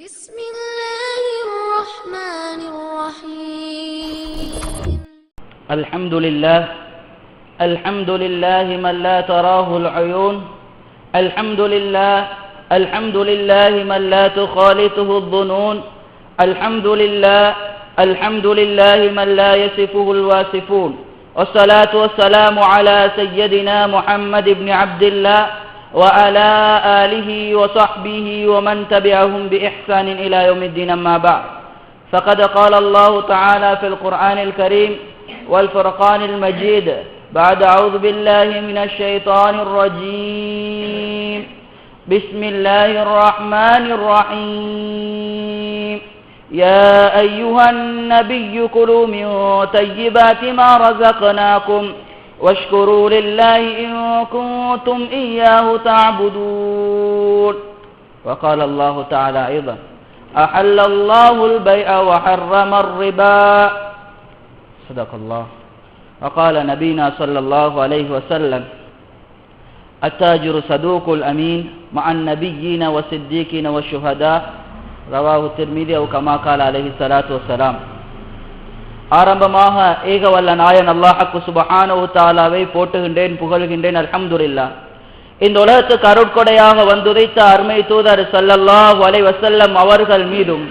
بسم الله الرحمن الرحيم الحمد لله من لا تراه العيون. الحمد لله من لا تخالطه الظنون. الحمد لله من لا يصفه الواصفون. والصلاة والسلام على سيدنا محمد بن عبد الله وعلى آله وصحبه ومن تبعهم بإحسان إلى يوم الدين. أما بعد، فقد قال الله تعالى في القرآن الكريم والفرقان المجيد بعد أعوذ بالله من الشيطان الرجيم. بسم الله الرحمن الرحيم. يا أيها النبي كلوا من طيبات ما رزقناكم واشكروا لله إن كنتم إياه تعبدون. وقال الله تعالى أيضا: أحل الله البيع وحرم الربا. صدق الله. وقال نبينا صلى الله عليه وسلم: التاجر صدوق الأمين مع النبيين والصديقين والشهداء. رواه الترمذي أو كما قال عليه الصلاة والسلام. ஆரம்பமாக ஏகவல்ல நாயன் அல்லாஹ்வுக்கு சுப்ஹானஹு தஆலாவை போற்றுகின்றேன், புகழ்கின்றேன். அல்ஹம்துலில்லாஹ். இந்த உலகத்துக்கு அருட்கொடையாக வந்துரைத்த அருமை தூதர் ஸல்லல்லாஹு அலைஹி வஸல்லம் அவர்கள் மீதும்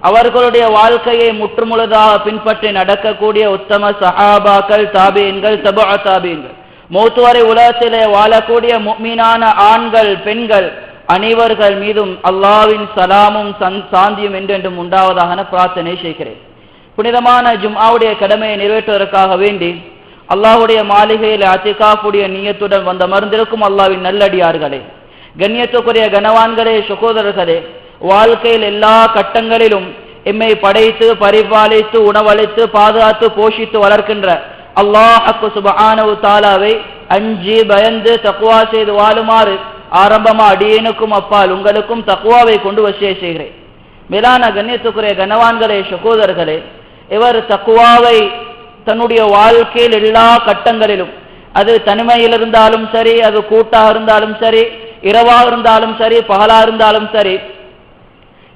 அவர்களுடைய வாழ்க்கையை முற்றுமுழுதாக பின்பற்றி நடக்கக்கூடிய உத்தம சஹாபாக்கள், தாபீன்கள், தபஅ தாபீன்கள், மௌத் வரை உலகத்திலே வாழக்கூடிய முஃமினான ஆண்கள், பெண்கள் அனைவர்கள் மீதும் அல்லாஹ்வின் சலாமும் சாந்தியும் என்றென்றும் உண்டாவதாக பிரார்த்தனை செய்கிறேன். புனிதமான ஜும்ஆவுடைய கடமையை நிறைவேற்றுவதற்காக வேண்டி அல்லாஹ்வுடைய மாளிகையில் அத்திகாஃபுடைய நியத்துடன் வந்து அமர்ந்திருக்கும் அல்லாஹ்வின் நல்லடியார்களே, கண்ணியத்துக்குரிய கனவான்களே, சகோதரர்களே, வாழ்க்கையில் எல்லா கட்டங்களிலும் எம்மை படைத்து பரிபாலித்து உணவளித்து பாதுகாத்து போஷித்து வளர்க்கின்ற அல்லாஹ்வுக்கு சுப்ஹானஹு தஆலாவை அஞ்சி பயந்து தக்வா செய்து வாழுமாறு ஆரம்பமா அடியேனுக்கும் அப்பால் உங்களுக்கும் தக்வாவை கொண்டு வசிய செய்கிறேன். மேலான கண்ணியத்துக்குரிய கனவான்களே, சகோதரர்களே, இவர் தக்வாவை தன்னுடைய வாழ்க்கையில் எல்லா கட்டங்களிலும், அது தனிமையில் இருந்தாலும் சரி, அது கூட்டாக இருந்தாலும் சரி, இரவாக இருந்தாலும் சரி, பகலா இருந்தாலும் சரி,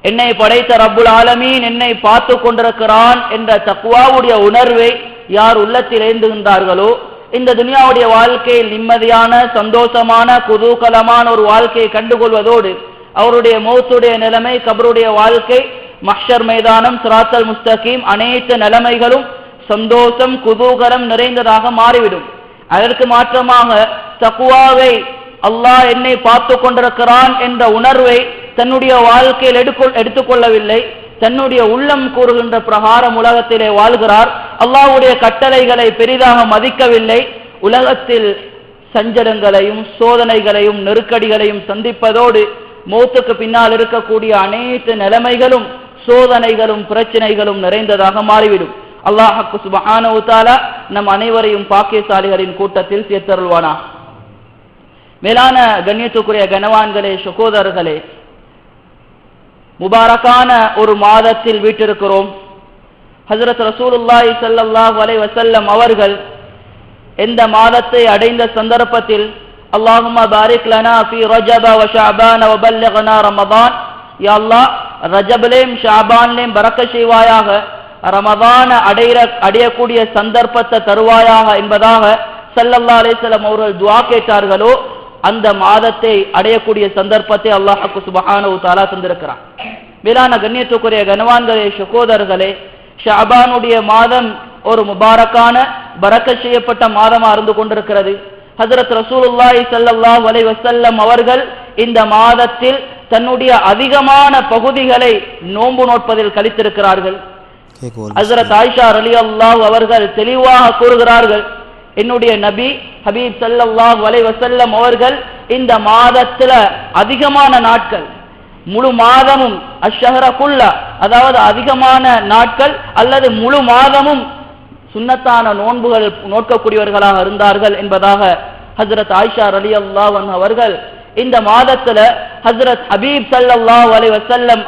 என்னை படைத்த ரப்புல் ஆலமீன் என்னை பார்த்து கொண்டிருக்கிறான் என்ற தக்வாவுடைய உணர்வை யார் உள்ளத்தில் ஏந்துகின்றார்களோ, இந்த துனியாவுடைய வாழ்க்கையில் நிம்மதியான, சந்தோஷமான, குதூகலமான ஒரு வாழ்க்கையை கண்டுகொள்வதோடு அவருடைய மௌத்துடைய நிலைமை, கபருடைய வாழ்க்கை, மஹ்ஷர் மைதானம், சிராத்தல் முஸ்தகீம் அனைத்து நிலைமைகளும் சந்தோஷம், குதூகலம் நிறைந்ததாக மாறிவிடும். அதற்கு மாற்றமாக தக்வாவை, அல்லாஹ் என்னை பார்த்து கொண்டிருக்கிறான் என்ற உணர்வை தன்னுடைய வாழ்க்கையில் எடுத்துக்கொள்ளவில்லை. தன்னுடைய உள்ளம் கூறுகின்ற பிரகாரம் உலகத்திலே வாழ்கிறார். அல்லாஹ்வுடைய கட்டளைகளை பெரிதாக மதிக்கவில்லை. உலகத்தில் சஞ்சலங்களையும் சோதனைகளையும் நெருக்கடிகளையும் சந்திப்பதோடு மௌத்துக்கு பின்னால் இருக்கக்கூடிய அனைத்து நிலைமைகளும் சோதனைகளும் பிரச்சனைகளும் நிறைந்ததாக மாறிவிடும். அல்லாஹ்வுக்கு சுப்ஹானஹு தஆலா நம் அனைவரையும் பாக்கியசாலிகளின் கூட்டத்தில் சேர்த்தருள்வானா. மேலான கண்ணியத்துக்குரிய கனவான்களே, சகோதரர்களே, முபாரக்கான ஒரு மாதத்தில் வீட்டிருக்கிறோம். ஹஜ்ரத் ரசூலுல்லாஹி ஸல்லல்லாஹு அலைஹி வஸல்லம் அவர்கள் இந்த மாதத்தை அடைந்த சந்தர்ப்பத்தில் அல்லாஹும்ம பாரிக் லனா ஃபீ ரஜப வ ஷஅபான வ பல்லிக்னா ரமதான். யா அல்லாஹ், ரஜபிலேயும் ஷஅபானிலேயும் பரக்கத் செய்வாயாக, ரமதான அடையக்கூடிய சந்தர்ப்பத்தை தருவாயாக என்பதாக ஸல்லல்லாஹு அலைஹி வஸல்லம் அவர்கள் துஆ கேட்டார்களோ, அந்த மாதத்தை அடையக்கூடிய சந்தர்ப்பத்தை அல்லாஹ்வுக்கு சுப்ஹானஹு தஆலா தந்திருக்கிறான். மேலான கண்ணியத்துக்குரிய கனவான்களே, சகோதரர்களே, ஷஅபானுடைய மாதம் ஒரு முபாரக்கான பரக்கத் செய்யப்பட்ட மாதமா இருந்து கொண்டிருக்கிறது. ஹஜ்ரத் ரசூலுல்லாஹி ஸல்லல்லாஹு அலைஹி வஸல்லம் அவர்கள் இந்த மாதத்தில் தன்னுடைய அதிகமான பகுதிகளை நோன்பு நோட்பதில் கழித்திருக்கிறார்கள். ஹஜ்ரத் ஆயிஷா ரலியல்லாஹு அவர்கள் தெளிவாக கூறுகிறார்கள், என்னுடைய நபி ஹபீப் ஸல்லல்லாஹு அலைஹி வஸல்லம் அவர்கள் இந்த மாதத்துல அதிகமான நாட்கள், முழு மாதமும் அஷ்ஷஹர குல்லா, அதாவது அதிகமான நாட்கள் அல்லது முழு மாதமும் சுன்னத்தான நோன்புகள் நோக்கக்கூடியவர்களாக இருந்தார்கள் என்பதாக ஹஜ்ரத் ஆயிஷா ரலியல்லாஹு அன்ஹா அவர்கள் இந்த மாதத்துல ஹஜ்ரத் ஹபீப் ஸல்லல்லாஹு அலைஹி வஸல்லம்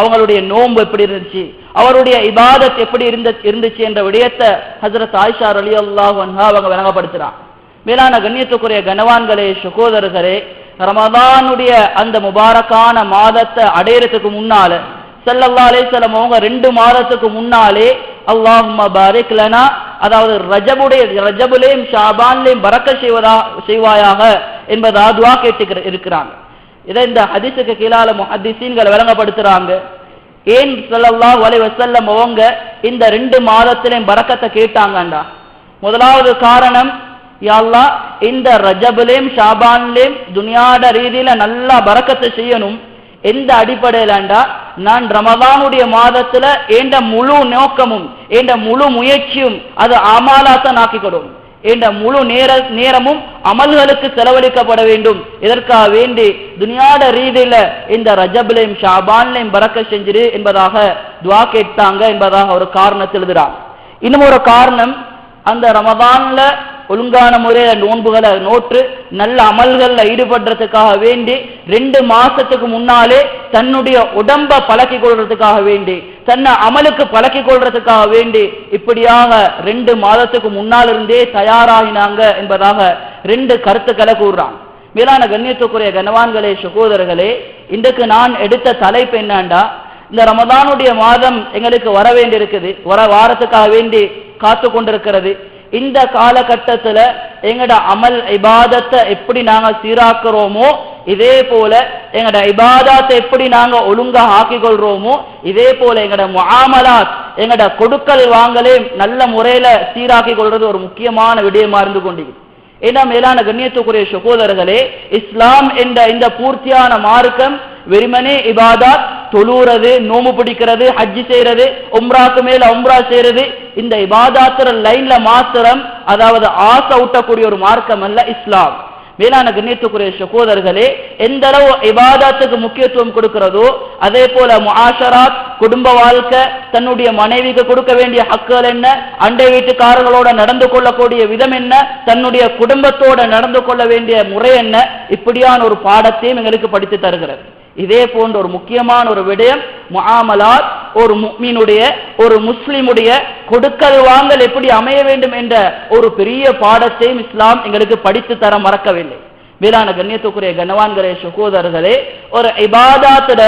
அவங்களுடைய நோன்பு எப்படி இருந்துச்சு, அவருடைய இபாதத் எப்படி இருந்துச்சு என்ற விடயத்தை ஹஜ்ரத் ஆயிஷா ரலியல்லாஹு அன்ஹா அவங்க விளங்கப்படுத்துறாங்க. மேலான கண்ணியத்துக்குரிய கனவான்களே, சகோதரர்களே, ரமதானுடைய அந்த முபாரக்கான மாதத்தை அடையறதுக்கு முன்னால ஸல்லல்லாஹு அலைஹி வஸல்லம் அவங்க 2 மாதத்துக்கு முன்னாலே அல்லாஹும்ம பாரிக் லனா, அதாவது ரஜபுலேயும் ஷாபான்லேயும் பரக்கத் செய்வாயாக என்பதா துஆ கேட்டு இருக்கிறாங்க. இதை இந்த ஹதீஸுக்கு கீழால முஹத்திஸீன்கள் விளங்கப்படுத்துறாங்க. ஏன் ஸல்லல்லாஹு அலைஹி வஸல்லம் அவங்க இந்த 2 மாதத்திலேயும் பரக்கத்தை கேட்டாங்கண்டா, முதலாவது காரணம், யா அல்லாஹ் இந்த ரஜபுலேயும் ஷாபான்லேயும் துனியாட ரீதியில நல்லா பரக்கத்தை செய்யணும். எந்த அடிப்படையிலண்டா, நான் ரமதானுடைய மாதத்துல என்ற முழு நோக்கமும் என்ற முழு முயற்சியும் அது அமாலாத்தான் ஆக்கிக்கொடும். என்ற முழு நேரமும் அமல்களுக்கு செலவழிக்கப்பட வேண்டும். இதற்காக வேண்டி துனியாட ரீதியில இந்த ரஜபுலையும் ஷாபான்லையும் பரக்கத் செஞ்சிரு என்பதாக துஆ கேட்டாங்க என்பதாக ஒரு காரணத்தில் எழுதுறாங்க. இன்னும் ஒரு காரணம், அந்த ரமதான்ல ஒழுங்கான முறையில நோன்புகளை நோற்று நல்ல அமல்கள்ல ஈடுபடுறதுக்காக வேண்டி 2 மாசத்துக்கு முன்னாலே தன்னுடைய உடம்ப பழக்கி கொள்றதுக்காக வேண்டி, தன்னை அமலுக்கு பழக்கி கொள்றதுக்காக வேண்டி இப்படியாக 2 மாதத்துக்கு முன்னால் இருந்தே தயாராகினாங்க என்பதாக 2 கருத்துக்களை கூறுறாங்க. மேலான கண்ணியத்துக்குரிய கனவான்களே, சகோதரர்களே, இன்றைக்கு நான் எடுத்த தலைப்பு என்னண்டா, இந்த ரமதானுடைய மாதம் எங்களுக்கு வர வேண்டி இருக்குது, வாரத்துக்காக வேண்டி காத்து கொண்டிருக்கிறது. இந்த காலகட்டத்துல எங்கட அமல் இபாதத்தை எப்படி நாங்க சீராக்குறோமோ, இதே போல எங்கட இபாதத்தை எப்படி நாங்க ஒழுங்கா ஆக்கிக் கொள்றோமோ, இதே போல எங்கட முஆமலாத் எங்கட கொடுக்கல் வாங்கலே நல்ல முறையில சீராக்கி கொள்றது ஒரு முக்கியமான விடயமா இருந்து கொண்டிருக்கு. ஏன்னா மேலான கண்ணியத்துக்குரிய சகோதரர்களே, இஸ்லாம் என்ற இந்த பூர்த்தியான மார்க்கம் வெறுமனே இபாதத், தொழுறது, நோம்பு பிடிக்கிறது, ஹஜ் செய்யறது, உம்ராக்கு மேல உம்ரா செய்யறது, இந்த இபாதத்துல லைன்ல மாத்திரம், அதாவது ஆசை ஊட்டக்கூடிய ஒரு மார்க்கம் அல்ல இஸ்லாம். மேலான கண்ணியத்துக்குரிய சகோதரர்களே, எந்த அளவு இபாதத்துக்கு முக்கியத்துவம் கொடுக்கிறதோ அதே போல முஆஷராத், குடும்ப வாழ்க்கை, தன்னுடைய மனைவிக்கு கொடுக்க வேண்டிய ஹக்குகள் என்ன, அண்டை வீட்டுக்காரர்களோட நடந்து கொள்ளக்கூடிய விதம் என்ன, தன்னுடைய குடும்பத்தோட நடந்து கொள்ள வேண்டிய முறை என்ன, இப்படியான ஒரு பாடத்தையும் எங்களுக்கு படித்து தருகிறது. இதே போன்ற ஒரு முக்கியமான ஒரு விடயம் முஆமலாத், ஒரு முஃமினுடைய ஒரு முஸ்லிமுடைய கொடுக்கல் வாங்கல் எப்படி அமைய வேண்டும் என்ற ஒரு பெரிய பாடத்தையும் இஸ்லாம் எங்களுக்கு படித்து தர மறக்கவில்லை. மேலான கண்ணியத்துக்குரிய கனவான்களே, சகோதரர்களே, ஒரு இபாதத்துல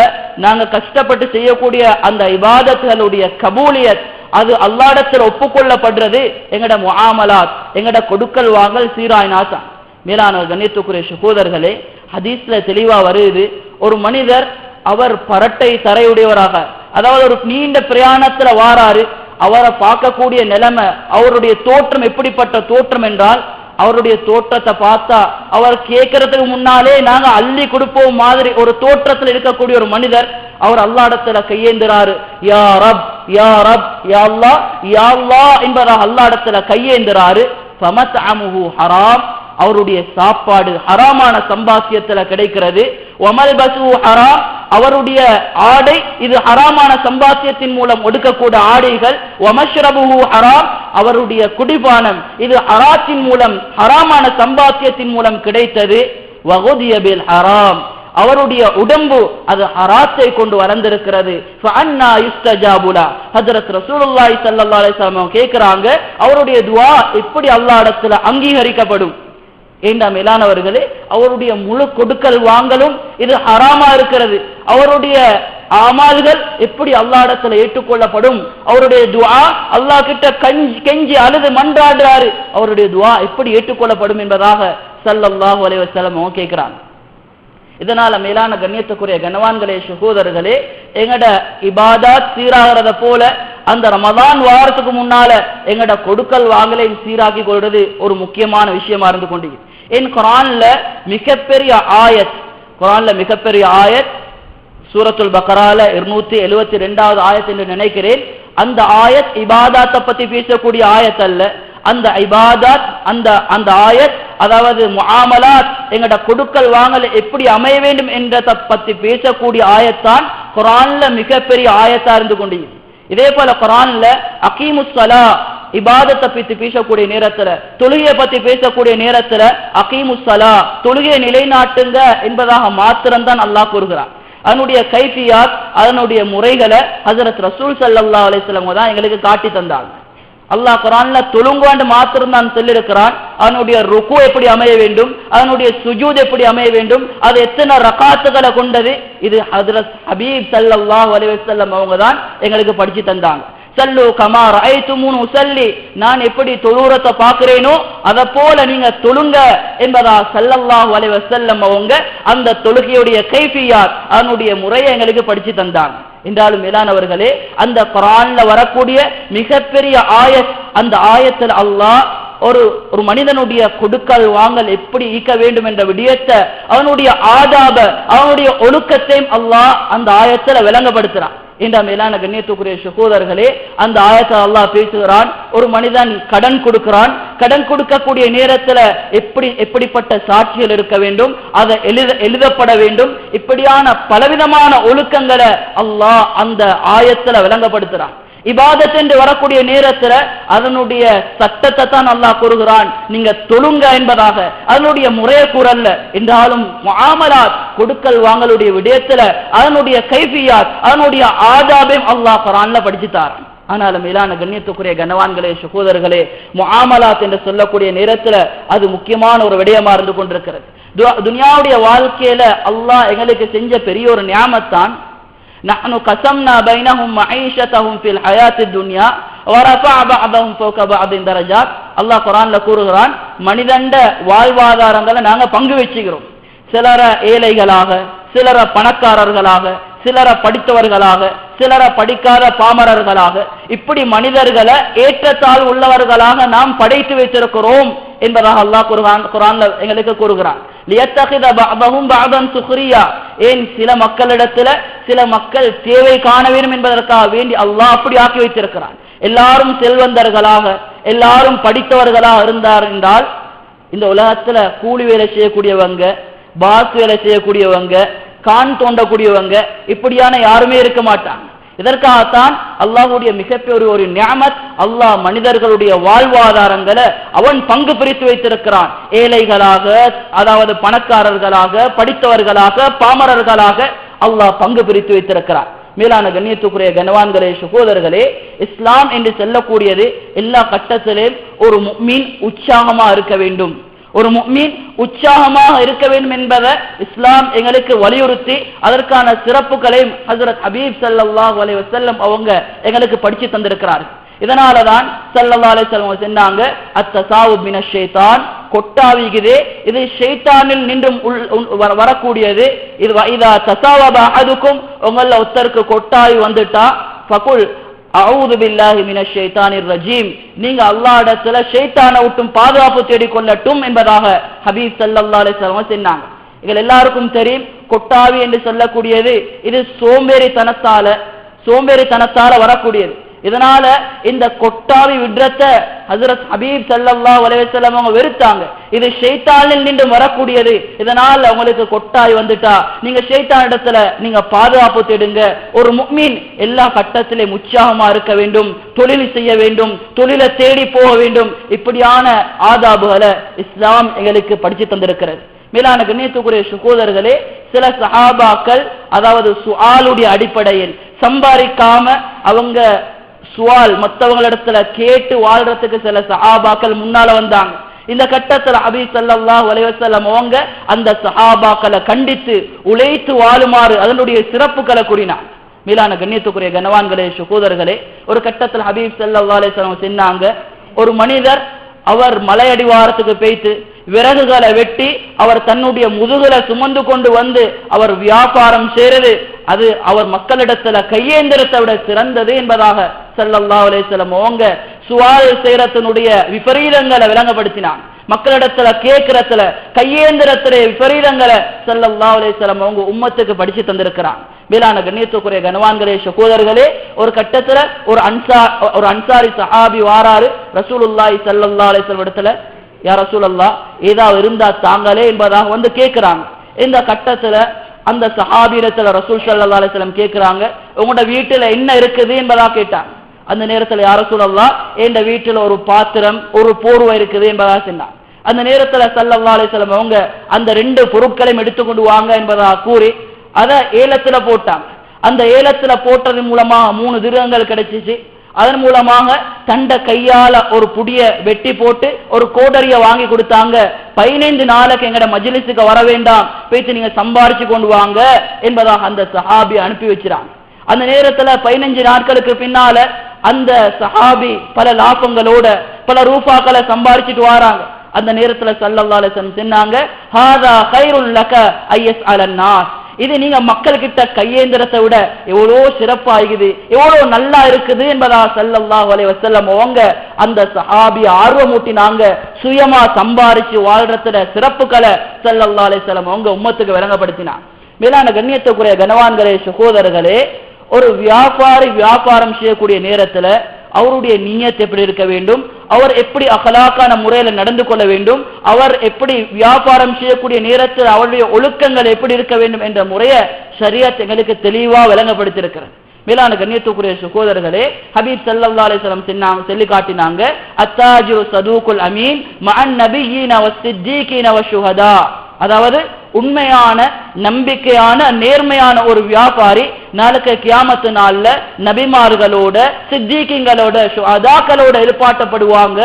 நாங்க கஷ்டப்பட்டு செய்யக்கூடிய அந்த இபாதத்துகளுடைய கபூலியத் அது அல்லாஹ்விடத்தில் ஒப்புக்கொள்ளப்படுறது எங்கட முஆமலாத், எங்கட கொடுக்கல் வாங்கல் சீராயினாதான். மேலான கண்ணியத்துக்குரிய சகோதரர்களே, ஹதீஸ்ல தெளிவா வருது, ஒரு மனிதர் அவர் பரட்டை தரையுடையவராக, அதாவது ஒரு நீண்ட பிரயாணத்துல வாராரு, அவரை பார்க்கக்கூடிய நிலைமை, அவருடைய தோற்றம் எப்படிப்பட்ட தோற்றம் என்றால், அவருடைய தோற்றத்தை பார்த்தா அவர் கேட்கறதுக்கு முன்னாலே நாங்க அள்ளி கொடுப்போம் மாதிரி ஒரு தோற்றத்தில் இருக்கக்கூடிய ஒரு மனிதர், அவர் அல்லாஹ்விடத்துல கையேந்துறாரு, யா ரப் யா ரப் யா அல்லாஹ் யா அல்லாஹ் என்பதாக அல்லாஹ்விடத்துல கையேந்துறாரு. ஃபமத்அமுஹு ஹராம், அவருடைய சாப்பாடு ஹராமான சம்பாத்தியத்துல கிடைக்கிறது. வமல்பஸு ஹராம், அவருடைய ஆடை இது ஹராமான சம்பாத்தியத்தின் மூலம் ஒடுக்கக்கூடிய ஆடைகள். வமஷ்ரபுஹு ஹராம், அவருடைய குடிபானம் இது ஹராத்தின் மூலம் ஹராமான சம்பாத்தியத்தின் மூலம் கிடைத்தது. வகுதிய பில் ஹராம், அவருடைய உடம்பு அது ஹராத்தை கொண்டு வளர்ந்திருக்கிறது. ஃபஅன்னா யுஸ்தஜாபு லஹ், ஹஜ்ரத் ரசூலுல்லாஹி ஸல்லல்லாஹு அலைஹி வஸல்லம் கேக்குறாங்க, அவருடைய துஆ எப்படி அல்லாஹ்விடத்துல அங்கீகரிக்கப்படும்? ஏண்டா மேலானவர்களே, அவருடைய முழு கொடுக்கல் வாங்கலும் இது ஹராமா இருக்கிறது. அவருடைய அமல்கள் எப்படி அல்லாஹ்விடத்துல ஏற்றுக்கொள்ளப்படும்? அவருடைய துஆ அல்லாஹ் கிட்ட கெஞ்சி அழுது மன்றாடுறாரு, அவருடைய துஆ எப்படி ஏற்றுக்கொள்ளப்படும் என்பதாக ஸல்லல்லாஹு அலைஹி வஸல்லம் கேட்கிறாங்க. இதனால மேலான கண்ணியத்துக்குரிய கனவான்களே, சகோதரர்களே, எங்கட இபாதத் சீராகிறத போல அந்த ரமதான் வாரத்துக்கு முன்னால எங்கட கொடுக்கல் வாங்கலையும் சீராக்கி கொள்றது ஒரு முக்கியமான விஷயமா இருந்து கொண்டீங்க. என் குர்ஆன்ல மிகப்பெரிய ஆயத் சூரத்துல் பக்ரால 272வது ஆயத் என்று நினைக்கிறேன். அந்த ஆயத் இபாதத்தை பத்தி பேசக்கூடிய ஆயத் அல்ல. அந்த இபாதத் அந்த ஆயத், அதாவது முஆமலாத் எங்கட கொடுக்கல் வாங்கல் எப்படி அமைய வேண்டும் என்றதை பத்தி பேசக்கூடிய ஆயத்தான் குர்ஆன்ல மிகப்பெரிய ஆயத்தா இருந்து கொண்டீங்க. இதே போல குர்ஆன்ல அகீமுஸ் ஸலா, இபாதத்தை பத்தி பேசக்கூடிய நேரத்துல, தொழுகையை பத்தி பேசக்கூடிய நேரத்துல அகீமுஸ் ஸலா, தொழுகையை நிலைநாட்டுங்க என்பதாக மாத்திரம்தான் அல்லாஹ் கூறுகிறார். அதனுடைய கைஃபியாத், அதனுடைய முறைகளை ஹஜ்ரத் ரசூல் ஸல்லல்லாஹு அலைஹி வஸல்லம் தான் எங்களுக்கு காட்டி தந்தாங்க. அல்லாஹ் குர்ஆன்ல தொழுங்கோண்டு மாத்திரம் தான் சொல்லியிருக்கிறான். அதனுடைய ருக்கு எப்படி அமைய வேண்டும், அதனுடைய சுஜூத் எப்படி அமைய வேண்டும், அது எத்தனை ரகாத்துகளை கொண்டது, இது ஹஜ்ரத் ஹபீப் ஸல்லல்லாஹு அலைஹி வஸல்லம் அவங்க தான் எங்களுக்கு படிச்சு தந்தாங்க. சல்லு கமா ரஅய்துமூனி உஸல்லி, நான் எப்படி தொழுறத பார்க்கிறேனோ அத போல நீங்க தொழுங்க என்பதா ஸல்லல்லாஹு அலைஹி வஸல்லம் அவங்க அந்த தொழுகையுடைய கைஃபியாத் அதனுடைய முறையை எங்களுக்கு படிச்சு தந்தாங்க. என்றாலும் மேலானவர்களே, அந்த குர்ஆன்ல வரக்கூடிய மிகப்பெரிய ஆயத், அந்த ஆயத்தில் அல்லாஹ் ஒரு மனிதனுடைய கொடுக்கல் வாங்கல் எப்படி ஈக்க வேண்டும் என்ற விடயத்தை, அவனுடைய ஆதாப, அவனுடைய ஒழுக்கத்தையும் அல்லாஹ் அந்த ஆயத்துல விளங்கப்படுத்துறான். என்ற மேலான கண்ணியத்துக்குரிய சகோதரர்களே, அந்த ஆயத்தை அல்லாஹ் பேசுகிறான். ஒரு மனிதன் கடன் கொடுக்கிறான், கடன் கொடுக்கக்கூடிய நேரத்துல எப்படிப்பட்ட சாட்சிகள் இருக்க வேண்டும், அதை எழுதப்பட வேண்டும். இப்படியான பலவிதமான ஒழுக்கங்களை அல்லாஹ் அந்த ஆயத்துல விளங்கப்படுத்துறான். இபாதத் என்று வரக்கூடிய நேரத்துல அதனுடைய சட்டத்தை தான் அல்லாஹ் கூறுகிறான், நீங்க தொழுங்க என்பதாக. அதனுடைய முறையை கூறல்ல. என்றாலும் முஆமலாத், கொடுக்கல் வாங்கலுடைய விடயத்துல அதனுடைய கைஃபியாத், அதனுடைய ஆதாபையும் அல்லாஹ் குர்ஆன்ல படிச்சுட்டார். ஆனாலும் மேலான கண்ணியத்துக்குரிய கனவான்களே, சகோதரர்களே, முஆமலாத் என்று சொல்லக்கூடிய நேரத்துல அது முக்கியமான ஒரு விடயமா இருந்து கொண்டிருக்கிறது. துனியாவுடைய வாழ்க்கையில அல்லாஹ் எங்களுக்கு செஞ்ச பெரிய ஒரு நியாமத்தான். நஹ்னு கஸம்னா பைனஹும் மஈஷதஹும் ஃபில் ஹயாத்தித் துன்யா வ ரஃபஅ பஅதஹும் ஃபௌக பஅதின் தரஜாத். அல்லாஹ் குர்ஆன்ல கூறுகிறான், மனிதண்ட வாழ்வாதாரங்களை நாங்க பங்கு வச்சுக்கிறோம். சிலர ஏழைகளாக, சிலர பணக்காரர்களாக, சிலர படித்தவர்களாக, சிலர படிக்காத பாமரர்களாக, இப்படி மனிதர்களை ஏற்றத்தாழ் உள்ளவர்களாக நாம் படைத்து வைத்திருக்கிறோம் என்பதாக அல்லாஹ் குர்ஆன்ல எங்களுக்கு கூறுகிறான். லியத்தகித பஅதஹும் பஅதன் சுக்ரியா, ஏன் சில மக்களிடத்துல சில மக்கள் தேவை காண வேண்டும் என்பதற்காக வேண்டி அல்லாஹ் அப்படி ஆக்கி வைத்திருக்கிறான். எல்லாரும் செல்வந்தர்களாக, எல்லாரும் படித்தவர்களாக இருந்தார் என்றால் இந்த உலகத்துல கூலி வேலை செய்யக்கூடியவங்க, பாஸ் வேலை செய்யக்கூடியவங்க, கான் தோண்டக்கூடியவங்க, இப்படியான யாருமே இருக்க மாட்டாங்க. இதற்காகத்தான் அல்லாஹ்வுடைய மிகப்பெரிய ஒரு நிஅமத், அல்லாஹ் மனிதர்களுடைய வாழ்வாதாரங்களை அவன் பங்கு பிரித்து வைத்திருக்கிறான். ஏழைகளாக, அதாவது பணக்காரர்களாக, படித்தவர்களாக, பாமரர்களாக அல்லாஹ் பங்கு பிரித்து வைத்திருக்கிறான். மேலான கண்ணியத்துக்குரிய கனவான்களே, சகோதரர்களே, இஸ்லாம் என்று சொல்லக்கூடியது எல்லா கட்டத்திலும் ஒரு முஃமின் உற்சாகமா இருக்க வேண்டும். ஒரு முஃமின் உற்சாகமாக இருக்க வேண்டும் என்பதை இஸ்லாம் எங்களுக்கு வலியுறுத்தி அதற்கான சிறப்புகளை ஹஜ்ரத் ஹபீப் ஸல்லல்லாஹு அலைஹி வஸல்லம் அவங்க எங்களுக்கு படிச்சு தந்திருக்கிறார்கள். இதனாலதான் ஸல்லல்லாஹு அலைஹி வஸல்லம் சொன்னாங்க, அத்தஸாவுப் மினஷ் ஷைத்தான், கொட்டாவிக்குதே இது ஷைத்தானில் நின்று வரக்கூடியது. இது இதா தஸாவப அஹதுக்கும், உங்கள ஒருத்தருக்கு கொட்டாவி வந்துட்டா ஃபகுல் அஊது பில்லாஹி மினஷ் ஷைத்தானிர் ரஜீம், நீங்க அல்லாஹ்விடத்துல ஷைத்தானை விட்டும் பாதுகாப்பு தேடிக்கொள்ளட்டும் என்பதாக ஹபீப் ஸல்லல்லாஹு அலைஹி வஸல்லம் சொன்னாங்க. எங்கள் எல்லாருக்கும் தெரியும், கொட்டாவி என்று சொல்லக்கூடியது இது சோம்பேறித்தனத்தால வரக்கூடியது. இதனால இந்த கொட்டாவி விட்றத்தை ஹஜ்ரத் ஹபீப் ஸல்லல்லாஹு அலைஹி வஸல்லம் அவங்க வெறுத்தாங்க. இது ஷைத்தானில் நின்று வரக்கூடியது. இதனால உங்களுக்கு கொட்டாவி வந்துட்டா நீங்க ஷைத்தான் இடத்துல நீங்க பாதுகாப்பு தேடுங்க. ஒரு முஃமின் எல்லா கட்டத்திலும் உற்சாகமா இருக்க வேண்டும், தொழில் செய்ய வேண்டும், தொழிலை தேடி போக வேண்டும். இப்படியான ஆதாபுகளை இஸ்லாம் எங்களுக்கு படிச்சு தந்திருக்கிறது. மேலான கண்ணியத்துக்குரிய சகோதரர்களே, சில சஹாபாக்கள் அதாவது சுஆலுடைய அடிப்படையில் சம்பாதிக்காம அவங்க சுவால் மற்றவங்களிடத்துல கேட்டு வாழ்றதுக்கு சில சஹாபாக்கள் முன்னால வந்தாங்க. இந்த கட்டத்துல ஹபீப் ஸல்லல்லாஹு அலைஹி வஸல்லம் அவங்க அந்த சஹாபாக்களை கண்டித்து உழைத்து வாழுமாறு அதனுடைய சிறப்புகளை கூறினார். மேலான கண்ணியத்துக்குரிய கனவான்களே, சகோதரர்களே, ஒரு கட்டத்தில் ஹபீப் ஸல்லல்லாஹு அலைஹி வஸல்லம் சொன்னாங்க, ஒரு மனிதர் அவர் மலையடிவாரத்துக்கு போய்த்து விறகுகளை வெட்டி அவர் தன்னுடைய முதுகுல சுமந்து கொண்டு வந்து அவர் வியாபாரம் செய்யறது அது அவர் மக்களிடத்துல கையேந்திரத்தை விட சிறந்தது என்பதாக ஸல்லல்லாஹு அலைஹி வஸல்லம் அவங்க சுவால் செய்யறதனுடைய விபரீதங்களை விளங்கப்படுத்தினான். மக்களிடத்துல கேட்கறதுல கையேந்திரத்திலே விபரீதங்களை ஸல்லல்லாஹு அலைஹி வஸல்லம் அவங்க உம்மத்துக்கு படிச்சு தந்திருக்கிறான். மேலான கண்ணியத்துக்குரிய கனவான்களே, சகோதரர்களே, ஒரு கட்டத்துல ஒரு அன்சாரி சஹாபி வாராரு ரசூலுல்லாஹி ஸல்லல்லாஹு அலைஹி வஸல்லம் இடத்துல, யா ரசூலல்லாஹ் ஏதாவது இருந்தா தாங்களே என்பதாக வந்து கேட்கிறாங்க. இந்த கட்டத்துல அந்த சஹாபியிடத்துல ரசூல் ஸல்லல்லாஹு அலைஹி வஸல்லம் கேட்கிறாங்க, உங்களோட வீட்டுல என்ன இருக்குது என்பதாக கேட்டாங்க. அந்த நேரத்துல யா ரசூலல்லாஹ் என்ற வீட்டுல ஒரு பாத்திரம் ஒரு போர்வை இருக்குது என்பதாக சொன்னாங்க. அந்த நேரத்துல ஸல்லல்லாஹு அலைஹி வஸல்லம் அவங்க அந்த ரெண்டு பொருட்களையும் எடுத்துக்கொண்டு வாங்க என்பதாக கூறி அதை ஏலத்துல போட்டாங்க. அந்த ஏலத்துல போட்டது மூலமா 3 திரகங்கள் கிடைச்சிச்சு. அதன் மூலமாக தண்ட கையால ஒரு புடிய வெட்டி போட்டு ஒரு கோடரிய வாங்கி கொடுத்தாங்க. 15 நாளுக்கு எங்கட மஜ்லிஸுக்கு வர வேண்டாம், போயிட்டு நீங்க சம்பாரிச்சு கொண்டு வாங்க என்பதாக அந்த சஹாபி அனுப்பி வச்சிராங்க. அந்த நேரத்துல 15 நாட்களுக்கு பின்னால அந்த சஹாபி பல லாபங்களோட பல ரூபாக்களை சம்பாரிச்சுட்டு வராங்க. அந்த நேரத்துல ஸல்லல்லாஹு அலைஹி வஸல்லம் சொன்னாங்க, ஹாதா கைருல் லக அய்யஸ்அலன் நாஸ், இது நீங்க மக்கள் கிட்ட கையேந்திரத்தை விட எவ்வளோ சிறப்பாகுது, எவ்வளோ நல்லா இருக்குது என்பதா ஸல்லல்லாஹு அலைஹி வஸல்லம் அவங்க அந்த சஹாபி ஆர்வமூட்டினாங்க. சுயமா சம்பாரிச்சு வாழ்றதுல சிறப்புகளை ஸல்லல்லாஹு அலைஹி வஸல்லம் அவங்க உம்மத்துக்கு விளங்கப்படுத்தினாங்க. மேலான கண்ணியத்துக்குரிய கனவான்களே, சகோதரர்களே, ஒரு வியாபாரி வியாபாரம் செய்யக்கூடிய நேரத்துல அவருடைய நியத் எப்படி இருக்க வேண்டும், அவர் எப்படி அகலாக்கான முறையில நடந்து கொள்ள வேண்டும், அவர் எப்படி வியாபாரம் செய்யக்கூடிய நேரத்தில் அவருடைய ஒழுக்கங்கள் எப்படி இருக்க வேண்டும் என்ற முறையை ஷரியத் எங்களுக்கு தெளிவா விளங்கப்படுத்தியிருக்கிறது. மேலான கண்ணியத்துக்குரிய சகோதரர்களே, ஹபீப் ஸல்லல்லாஹு அலைஹி வஸல்லம் சொல்லி காட்டினாங்க, அத்தாஜிரு சதூகுல் அமீன் மஅன் நபிய்யின வஸ்ஸித்தீகீன வஷ்ஷுஹதா, அதாவது உண்மையான நம்பிக்கையான நேர்மையான ஒரு வியாபாரி நாளைக்கு கியாமத்து நாள்ல நபிமார்களோட சித்திகீங்களோட ஷுஹதாக்களோட எழுப்பாட்டப்படுவாங்க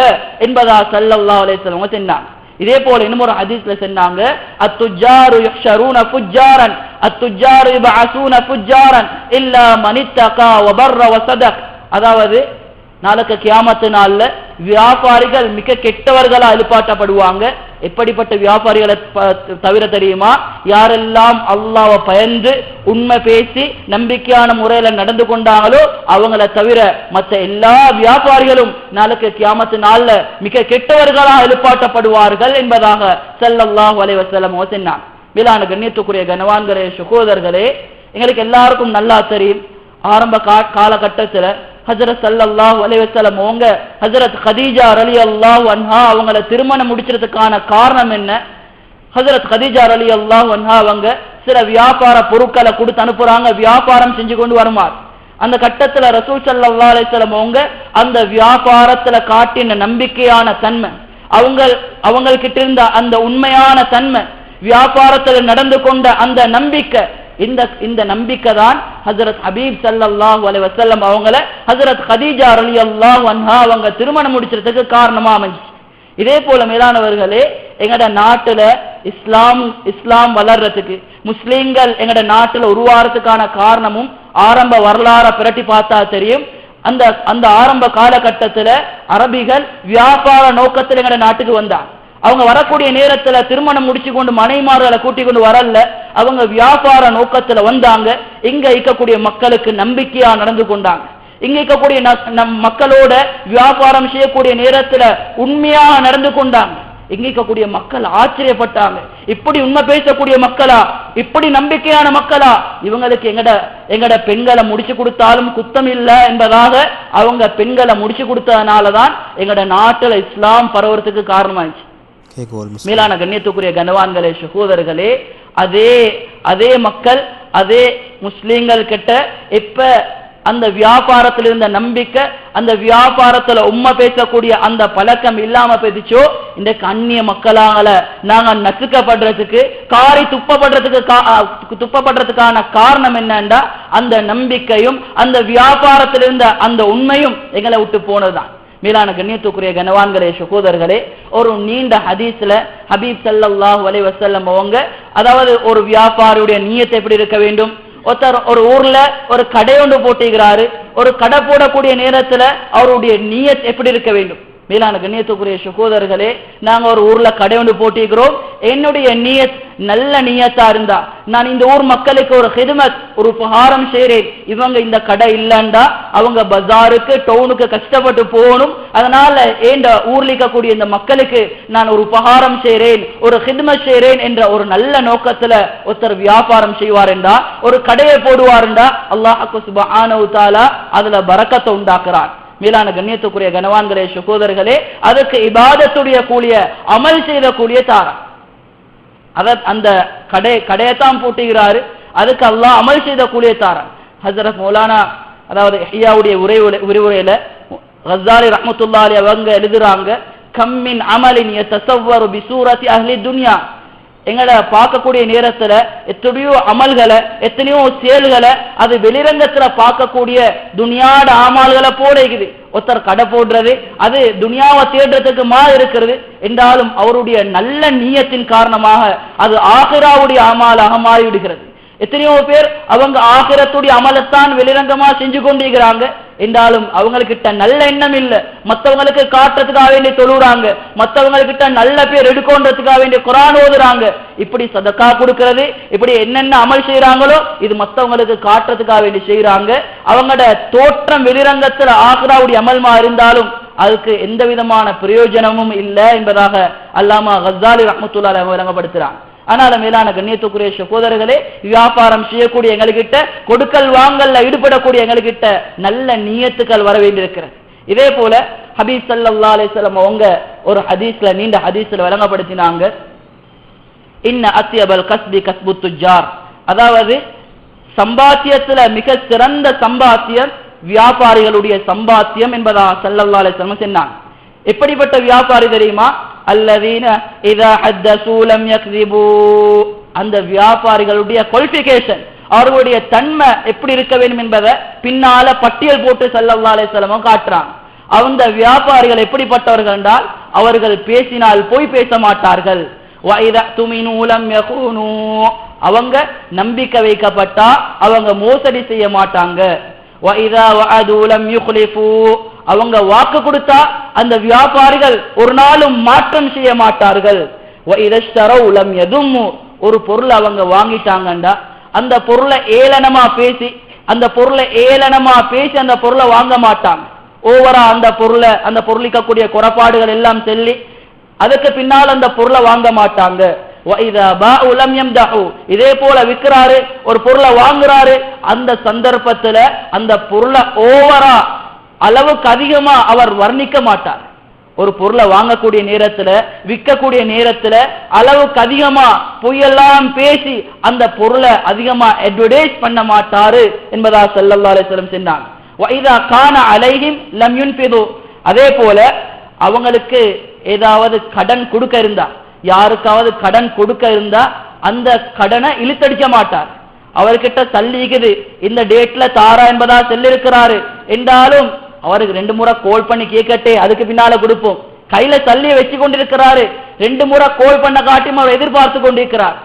என்பதா ஸல்லல்லாஹு அலைஹி வஸல்லம் சொன்னாங்க. இதே போல இன்னொரு ஹதீஸ்ல சொன்னாங்க, அத்துஜாரு யஹ்ஷரூன ஃபுஜ்ஜாரன் அத்துஜாரு யபஅஸூன ஃபுஜ்ஜாரன் இல்லா மனித்தகா வபர்ர வஸதக், அதாவது நாளைக்கு கியாமத்து நாள்ல வியாபாரிகள் மிக கெட்டவர்களா எழுப்பாட்டப்படுவாங்க. எப்படிப்பட்ட வியாபாரிகளை தவிர தெரியுமா? யாரெல்லாம் அல்லாஹ்வை பயந்து உண்மை பேசி நம்பிக்கையான முறையில நடந்து கொண்டாங்களோ அவங்கள தவிர மற்ற எல்லா வியாபாரிகளும் நாளைக்கு கியாமத்து நாள்ல மிக கெட்டவர்களா எழுப்பாட்டப்படுவார்கள் என்பதாக ஸல்லல்லாஹு அலைஹி வஸல்லம் சொன்னாங்க. மேலான கண்ணியத்துக்குரிய கனவான்களே, சகோதரர்களே, எங்களுக்கு எல்லாருக்கும் நல்லா தெரியும், ஆரம்ப காலகட்டத்துல ஹஜ்ரத் ஸல்லல்லாஹு அலைஹி வஸல்லம் அவங்க ஹஜ்ரத் கதீஜா ரலியல்லாஹு அன்ஹா அவங்கள திருமணம் முடிச்சதுக்கான காரணம் என்ன? ஹஜ்ரத் கதீஜா ரலியல்லாஹு அன்ஹா அவங்க சில வியாபார பொருட்களை கொடுத்து அனுப்புறாங்க, வியாபாரம் செஞ்சு கொண்டு வருமாறு. அந்த கட்டத்துல ரசூல் ஸல்லல்லாஹு அலைஹி வஸல்லம் அவங்க அந்த வியாபாரத்துல காட்டின நம்பிக்கையான தன்மை, அவங்கள்கிட்ட இருந்த அந்த உண்மையான தன்மை, வியாபாரத்தில் நடந்து கொண்ட அந்த நம்பிக்கை, இந்த நம்பிக்கை தான் ஹஜ்ரத் ஹபீப் ஸல்லல்லாஹு அலைஹி வஸல்லம் அவங்கள ஹஜ்ரத் கதீஜா ரலியல்லாஹு அன்ஹா அவங்க திருமணம் முடிச்சதுக்கு காரணமா அமைஞ்சிச்சு. இதே போல மேலானவர்களே, எங்கட நாட்டுல இஸ்லாம் வளர்றதுக்கு, முஸ்லீம்கள் எங்கட நாட்டுல உருவாறதுக்கான காரணமும் ஆரம்ப வரலாற பிரட்டி பார்த்தா தெரியும். அந்த ஆரம்ப காலகட்டத்துல அரபிகள் வியாபார நோக்கத்தில் எங்கட நாட்டுக்கு வந்தாங்க. அவங்க வரக்கூடிய நேரத்துல திருமணம் முடிச்சு கொண்டு மனைமார்களை கூட்டிக் கொண்டு வரல, அவங்க வியாபார நோக்கத்துல வந்தாங்க. இங்க இருக்கக்கூடிய மக்களுக்கு நம்பிக்கையா நடந்து கொண்டாங்க. இங்க இருக்கக்கூடிய மக்களோட வியாபாரம் செய்யக்கூடிய நேரத்துல உண்மையா நடந்து கொண்டாங்க. இங்க இருக்கக்கூடிய மக்கள் ஆச்சரியப்பட்டாங்க, இப்படி உண்மை பேசக்கூடிய மக்களா, இப்படி நம்பிக்கையான மக்களா, இவங்களுக்கு எங்கட பெண்களை முடிச்சு கொடுத்தாலும் குத்தம் இல்லை என்பதாக அவங்க பெண்களை முடிச்சு கொடுத்ததுனாலதான் எங்கட நாட்டுல இஸ்லாம் பரவறதுக்கு காரணமாயிடுச்சு. மேலான கண்ணியத்துக்குரிய கனவான்களே, சகோதரர்களே, அதே மக்கள் அதே முஸ்லீம்கள் கிட்ட எப்ப அந்த வியாபாரத்தில் இருந்த நம்பிக்கை, அந்த வியாபாரத்துல உண்மை பேசக்கூடிய அந்த பழக்கம் இல்லாம போயிடுச்சோ, இந்த அந்நிய மக்களால நாங்க நசுக்கப்படுறதுக்கு, காரி துப்பப்படுறதுக்கான காரணம் என்னன்னா அந்த நம்பிக்கையும் அந்த வியாபாரத்தில் இருந்த அந்த உண்மையும் எங்களை விட்டு போனதுதான். மேலான கண்ணியத்துக்குரிய கனவான்களே, சகோதரர்களே, ஒரு நீண்ட ஹதீஸ்ல ஹபீப் ஸல்லல்லாஹு அலைஹி வஸல்லம் அவங்க, அதாவது ஒரு வியாபாரியுடைய நியத் எப்படி இருக்க வேண்டும், ஒருத்தர் ஒரு ஊர்ல ஒரு கடை ஒன்று போட்டுகிறாரு, ஒரு கடை போடக்கூடிய நேரத்துல அவருடைய நியத் எப்படி இருக்க வேண்டும்? மேலான கண்ணியத்துக்குரிய சகோதரர்களே, நாங்க ஒரு ஊர்ல கடை ஒன்று போட்டிருக்கிறோம், என்னுடைய நியத் நல்ல நியத்தா இருந்தா நான் இந்த ஊர் மக்களுக்கு ஒரு ஹிதமத், ஒரு உபகாரம் செய்றேன். இவங்க இந்த கடை இல்லைண்டா அவங்க பஜாருக்கு டவுனுக்கு கஷ்டப்பட்டு போகணும், அதனால ஏண்ட ஊர்ல இருக்கக்கூடிய இந்த மக்களுக்கு நான் ஒரு உபகாரம் செய்றேன், ஒரு ஹிதமத் செய்றேன் என்ற ஒரு நல்ல நோக்கத்துல ஒருத்தர் வியாபாரம் செய்வாருண்டா, ஒரு கடையை போடுவாருண்டா, அல்லாஹ் சுப்ஹானஹு வ தஆலா அதுல பரக்கத்தை உண்டாக்குறான். மேலான கண்ணியத்துக்குரிய கனவான்களே, சகோதரர்களே, அதுக்கு இபாதத்துடைய கூலிய அமல் செய்த கூலிய தாரா. அந்த கடையத்தான் போட்டுகிறாரு, அதுக்கு அல்லாஹ் அமல் செய்த கூலிய தாரா. ஹஜ்ரத் மௌலானா, அதாவது இஹ்யாவுடைய விரிவுரையில கஸ்ஸாலி ரஹ்மத்துல்லாஹி அலைஹி அவங்க எழுதுறாங்க, கம்மின் அமலின் யதஸவ்வரு பிசூரத்தி அஹ்லி துன்யா, எங்களை பார்க்கக்கூடிய நேரத்துல எத்தனையோ அமல்களை எத்தனையோ செயல்களை அது வெளிரங்கத்துல பார்க்கக்கூடிய துனியாட ஆமால்களை போல இருக்குது. ஒருத்தர் கடை போடுறது அது துனியாவை தேடுறதுக்கு இருக்கிறது என்றாலும் அவருடைய நல்ல நீயத்தின் காரணமாக அது ஆகிராவுடைய அமலாக மாறிவிடுகிறது. எத்தனையோ பேர் அவங்க ஆகிரத்துடைய அமலத்தான் வெளிரங்கமா செஞ்சு கொண்டிருக்கிறாங்க என்றாலும் அவங்ககிட்ட நல்ல எண்ணம் இல்லை. மற்றவங்களுக்கு காட்டுறதுக்காக வேண்டி தொழுறாங்க, மற்றவங்ககிட்ட நல்ல பேர் எடுக்கொன்றதுக்காக வேண்டிய குர்ஆன் ஓதுறாங்க, இப்படி சதக்கா கொடுக்கிறது, இப்படி என்னென்ன அமல் செய்யறாங்களோ இது மற்றவங்களுக்கு காட்டுறதுக்காக வேண்டி செய்யறாங்க. அவங்களோட தோற்றம் வெளிரங்கத்துல ஆகிராவுடைய அமல்மா இருந்தாலும் அதுக்கு எந்த விதமான பிரயோஜனமும் இல்லை என்பதாக அல்லாமா கஸ்ஸாலி ரஹ்மத்துல்லாஹி அலைஹி விளங்கப்படுத்துறாங்க. ஆனால் மேலான கண்ணியத்துக்குரிய சகோதரர்களே, வியாபாரம் செய்யக்கூடிய எங்ககிட்ட, கொடுக்கல் வாங்கல்ல ஈடுபடக்கூடிய எங்ககிட்ட நல்ல நியத்துக்கள் வர வேண்டியிருக்கிறது. இதே போல ஹபீஸ் ஸல்லல்லாஹு அலைஹி வஸல்லம் அவங்க ஒரு ஹதீஸ்ல, நீண்ட ஹதீஸ்ல வழங்கப்படுத்தினாங்க, இன்ன அத்யபல் கஸ்பி கஸ்பு துஜ்ஜார், அதாவது சம்பாத்தியத்துல மிக சிறந்த சம்பாத்தியம் வியாபாரிகளுடைய சம்பாத்தியம் என்பதாக ஸல்லல்லாஹு அலைஹி வஸல்லம் சொன்னாங்க. எப்படிப்பட்ட வியாபாரி தெரியுமா? அல்லதீன இதா ஹத்தஸூ லம் யக்ஸிபூ, அந்த வியாபாரிகளுடைய குவாலிஃபிகேஷன், அவர்களுடைய தன்மை எப்படி இருக்க வேண்டும் என்பதை பின்னால பட்டியல் போட்டு ஸல்லல்லாஹு அலைஹி வஸல்லம் காட்டுறாங்க. அந்த வியாபாரிகள் எப்படிப்பட்டவர்கள் என்றால், அவர்கள் பேசினால் போய் பேச மாட்டார்கள். வஇதா துமினூ லம் யகூனூ, அவங்க நம்பிக்கை வைக்கப்பட்டா அவங்க மோசடி செய்ய மாட்டாங்க. வஇதா வஅது லம் யுக்லிஃபூ, அவங்க வாக்கு கொடுத்தா அந்த வியாபாரிகள் ஒரு நாளும் மாற்றம் செய்ய மாட்டார்கள். வஇதஷ்தரவு லம் யதும்மு, ஒரு பொருளை அவங்க வாங்கிட்டாங்கண்டா அந்த பொருளை ஏளனமா பேசி அந்த பொருளை வாங்க மாட்டாங்க. ஓவரா அந்த பொருளிக்கக்கூடிய குறைபாடுகள் எல்லாம் சொல்லி அதுக்கு பின்னால் அந்த பொருளை வாங்க மாட்டாங்க. வஇதா பாஉ லம் யம்தஹு, இதே போல விக்கிறாரு, ஒரு பொருளை வாங்குறாரு, அந்த சந்தர்ப்பத்துல அந்த பொருளை ஓவரா அளவுக்கு அதிகமா அவர் வர்ணிக்க மாட்டார். ஒரு பொருளை வாங்கக்கூடிய நேரத்துல, விற்கக்கூடிய நேரத்துல அளவுக்கு அதிகமா பொய்யெல்லாம் பேசி அந்த பொருளை அதிகமா அட்வர்டைஸ் பண்ண மாட்டாரு என்பதா ஸல்லல்லாஹு அலைஹி வஸல்லம் சொன்னாங்க. வஇதா கான அலைஹிம் லம் யுன்ஃபிது, அதே போல அவங்களுக்கு ஏதாவது கடன் கொடுக்க இருந்தா, யாருக்காவது கடன் கொடுக்க இருந்தா அந்த கடனை இழுத்தடிக்க மாட்டார். அவர்கிட்ட சல்லிக்குது, இந்த டேட்ல தாரா என்பதா சொல்லிருக்கிறாரு என்றாலும் அவருக்கு 2 முறை கோல் பண்ணி கேட்கட்டே அதுக்கு பின்னால கொடுப்போம். கையில சல்லியை வச்சு கொண்டிருக்கிறாரு, 2 முறை கோல் பண்ண காட்டியும் அவர் எதிர்பார்த்து கொண்டிருக்கிறார்.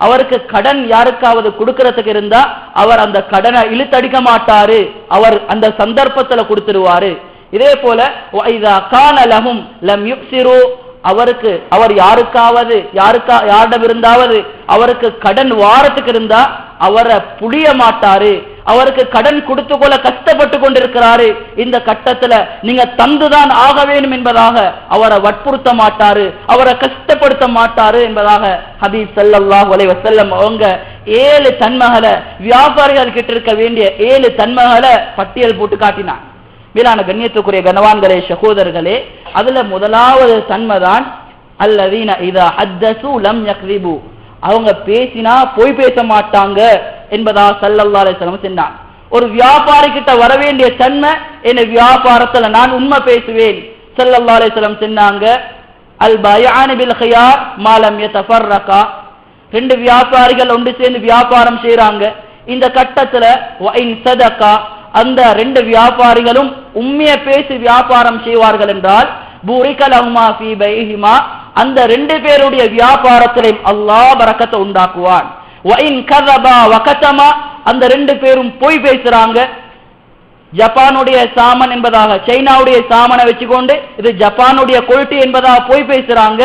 அவருக்கு கடன் யாருக்காவது கொடுக்கறதுக்கு இருந்தா அவர் அந்த கடனை இழுத்தடிக்க மாட்டாரு, அவர் அந்த சந்தர்ப்பத்துல கொடுத்துருவாரு. இதே போல வஇதா கான லஹும் லம் யுக்ஸிரு, அவர் யாரிடம் இருந்தாவது அவருக்கு கடன் வாரத்துக்கு இருந்தா அவரை புளிய மாட்டாரு. அவருக்கு கடன் கொடுத்து கொள்ள கஷ்டப்பட்டு கொண்டிருக்கிறாரு, இந்த கட்டத்துல நீங்க தந்துதான் ஆக வேண்டும் என்பதாக அவரை வற்புறுத்த மாட்டாரு, அவரை கஷ்டப்படுத்த மாட்டாரு என்பதாக ஹபீப் ஸல்லல்லாஹு அலைஹி வஸல்லம் அவங்க 7 தன்மைகளை, வியாபாரிகள் கிட்ட இருக்க வேண்டிய 7 தன்மைகளை பட்டியல் போட்டு காட்டினார். மேலான கண்ணியத்துக்குரிய கனவான்களே, சகோதரர்களே, அதுல முதலாவது தன்மைதான் அல்லதீன இதா ஹத்தஸூ லம் யக்ஸிபூ, அவங்க பேசினா போய் பேச மாட்டாங்க என்பதா ஸல்லல்லாஹு அலைஹி வஸல்லம் சொன்னாங்க. ஒரு வியாபாரி கிட்ட வர வேண்டிய தன்மை, என்ன வியாபாரத்துல நான் உண்மை பேசுவேன். ஸல்லல்லாஹு அலைஹி வஸல்லம் சொன்னாங்க, அல் பைஆன் பில் கியார் மா லம் யதஃபர்ரகா, 2 வியாபாரிகள் ஒன்று சேர்ந்து வியாபாரம் செய்றாங்க. இந்த கட்டத்துல வ இன் ஸதகா, அந்த 2 வியாபாரிகளும் உண்மையை பேசி வியாபாரம் செய்வார்கள் என்றால் பூரிக லஹுமா ஃபீ பைஹிமா, அந்த 2 பேருடைய வியாபாரத்திலும் அல்லாஹ் பரக்கத்தை உண்டாக்குவான். வ இன் கஸபா வ கதமா, அந்த 2 பேரும் பொய் பேசுறாங்க. ஜப்பானுடைய சாமன் என்பதாக சைனாவுடைய சாமனை வச்சுக்கொண்டு இது ஜப்பானுடைய குவாலிட்டி என்பதாக பொய் பேசுறாங்க.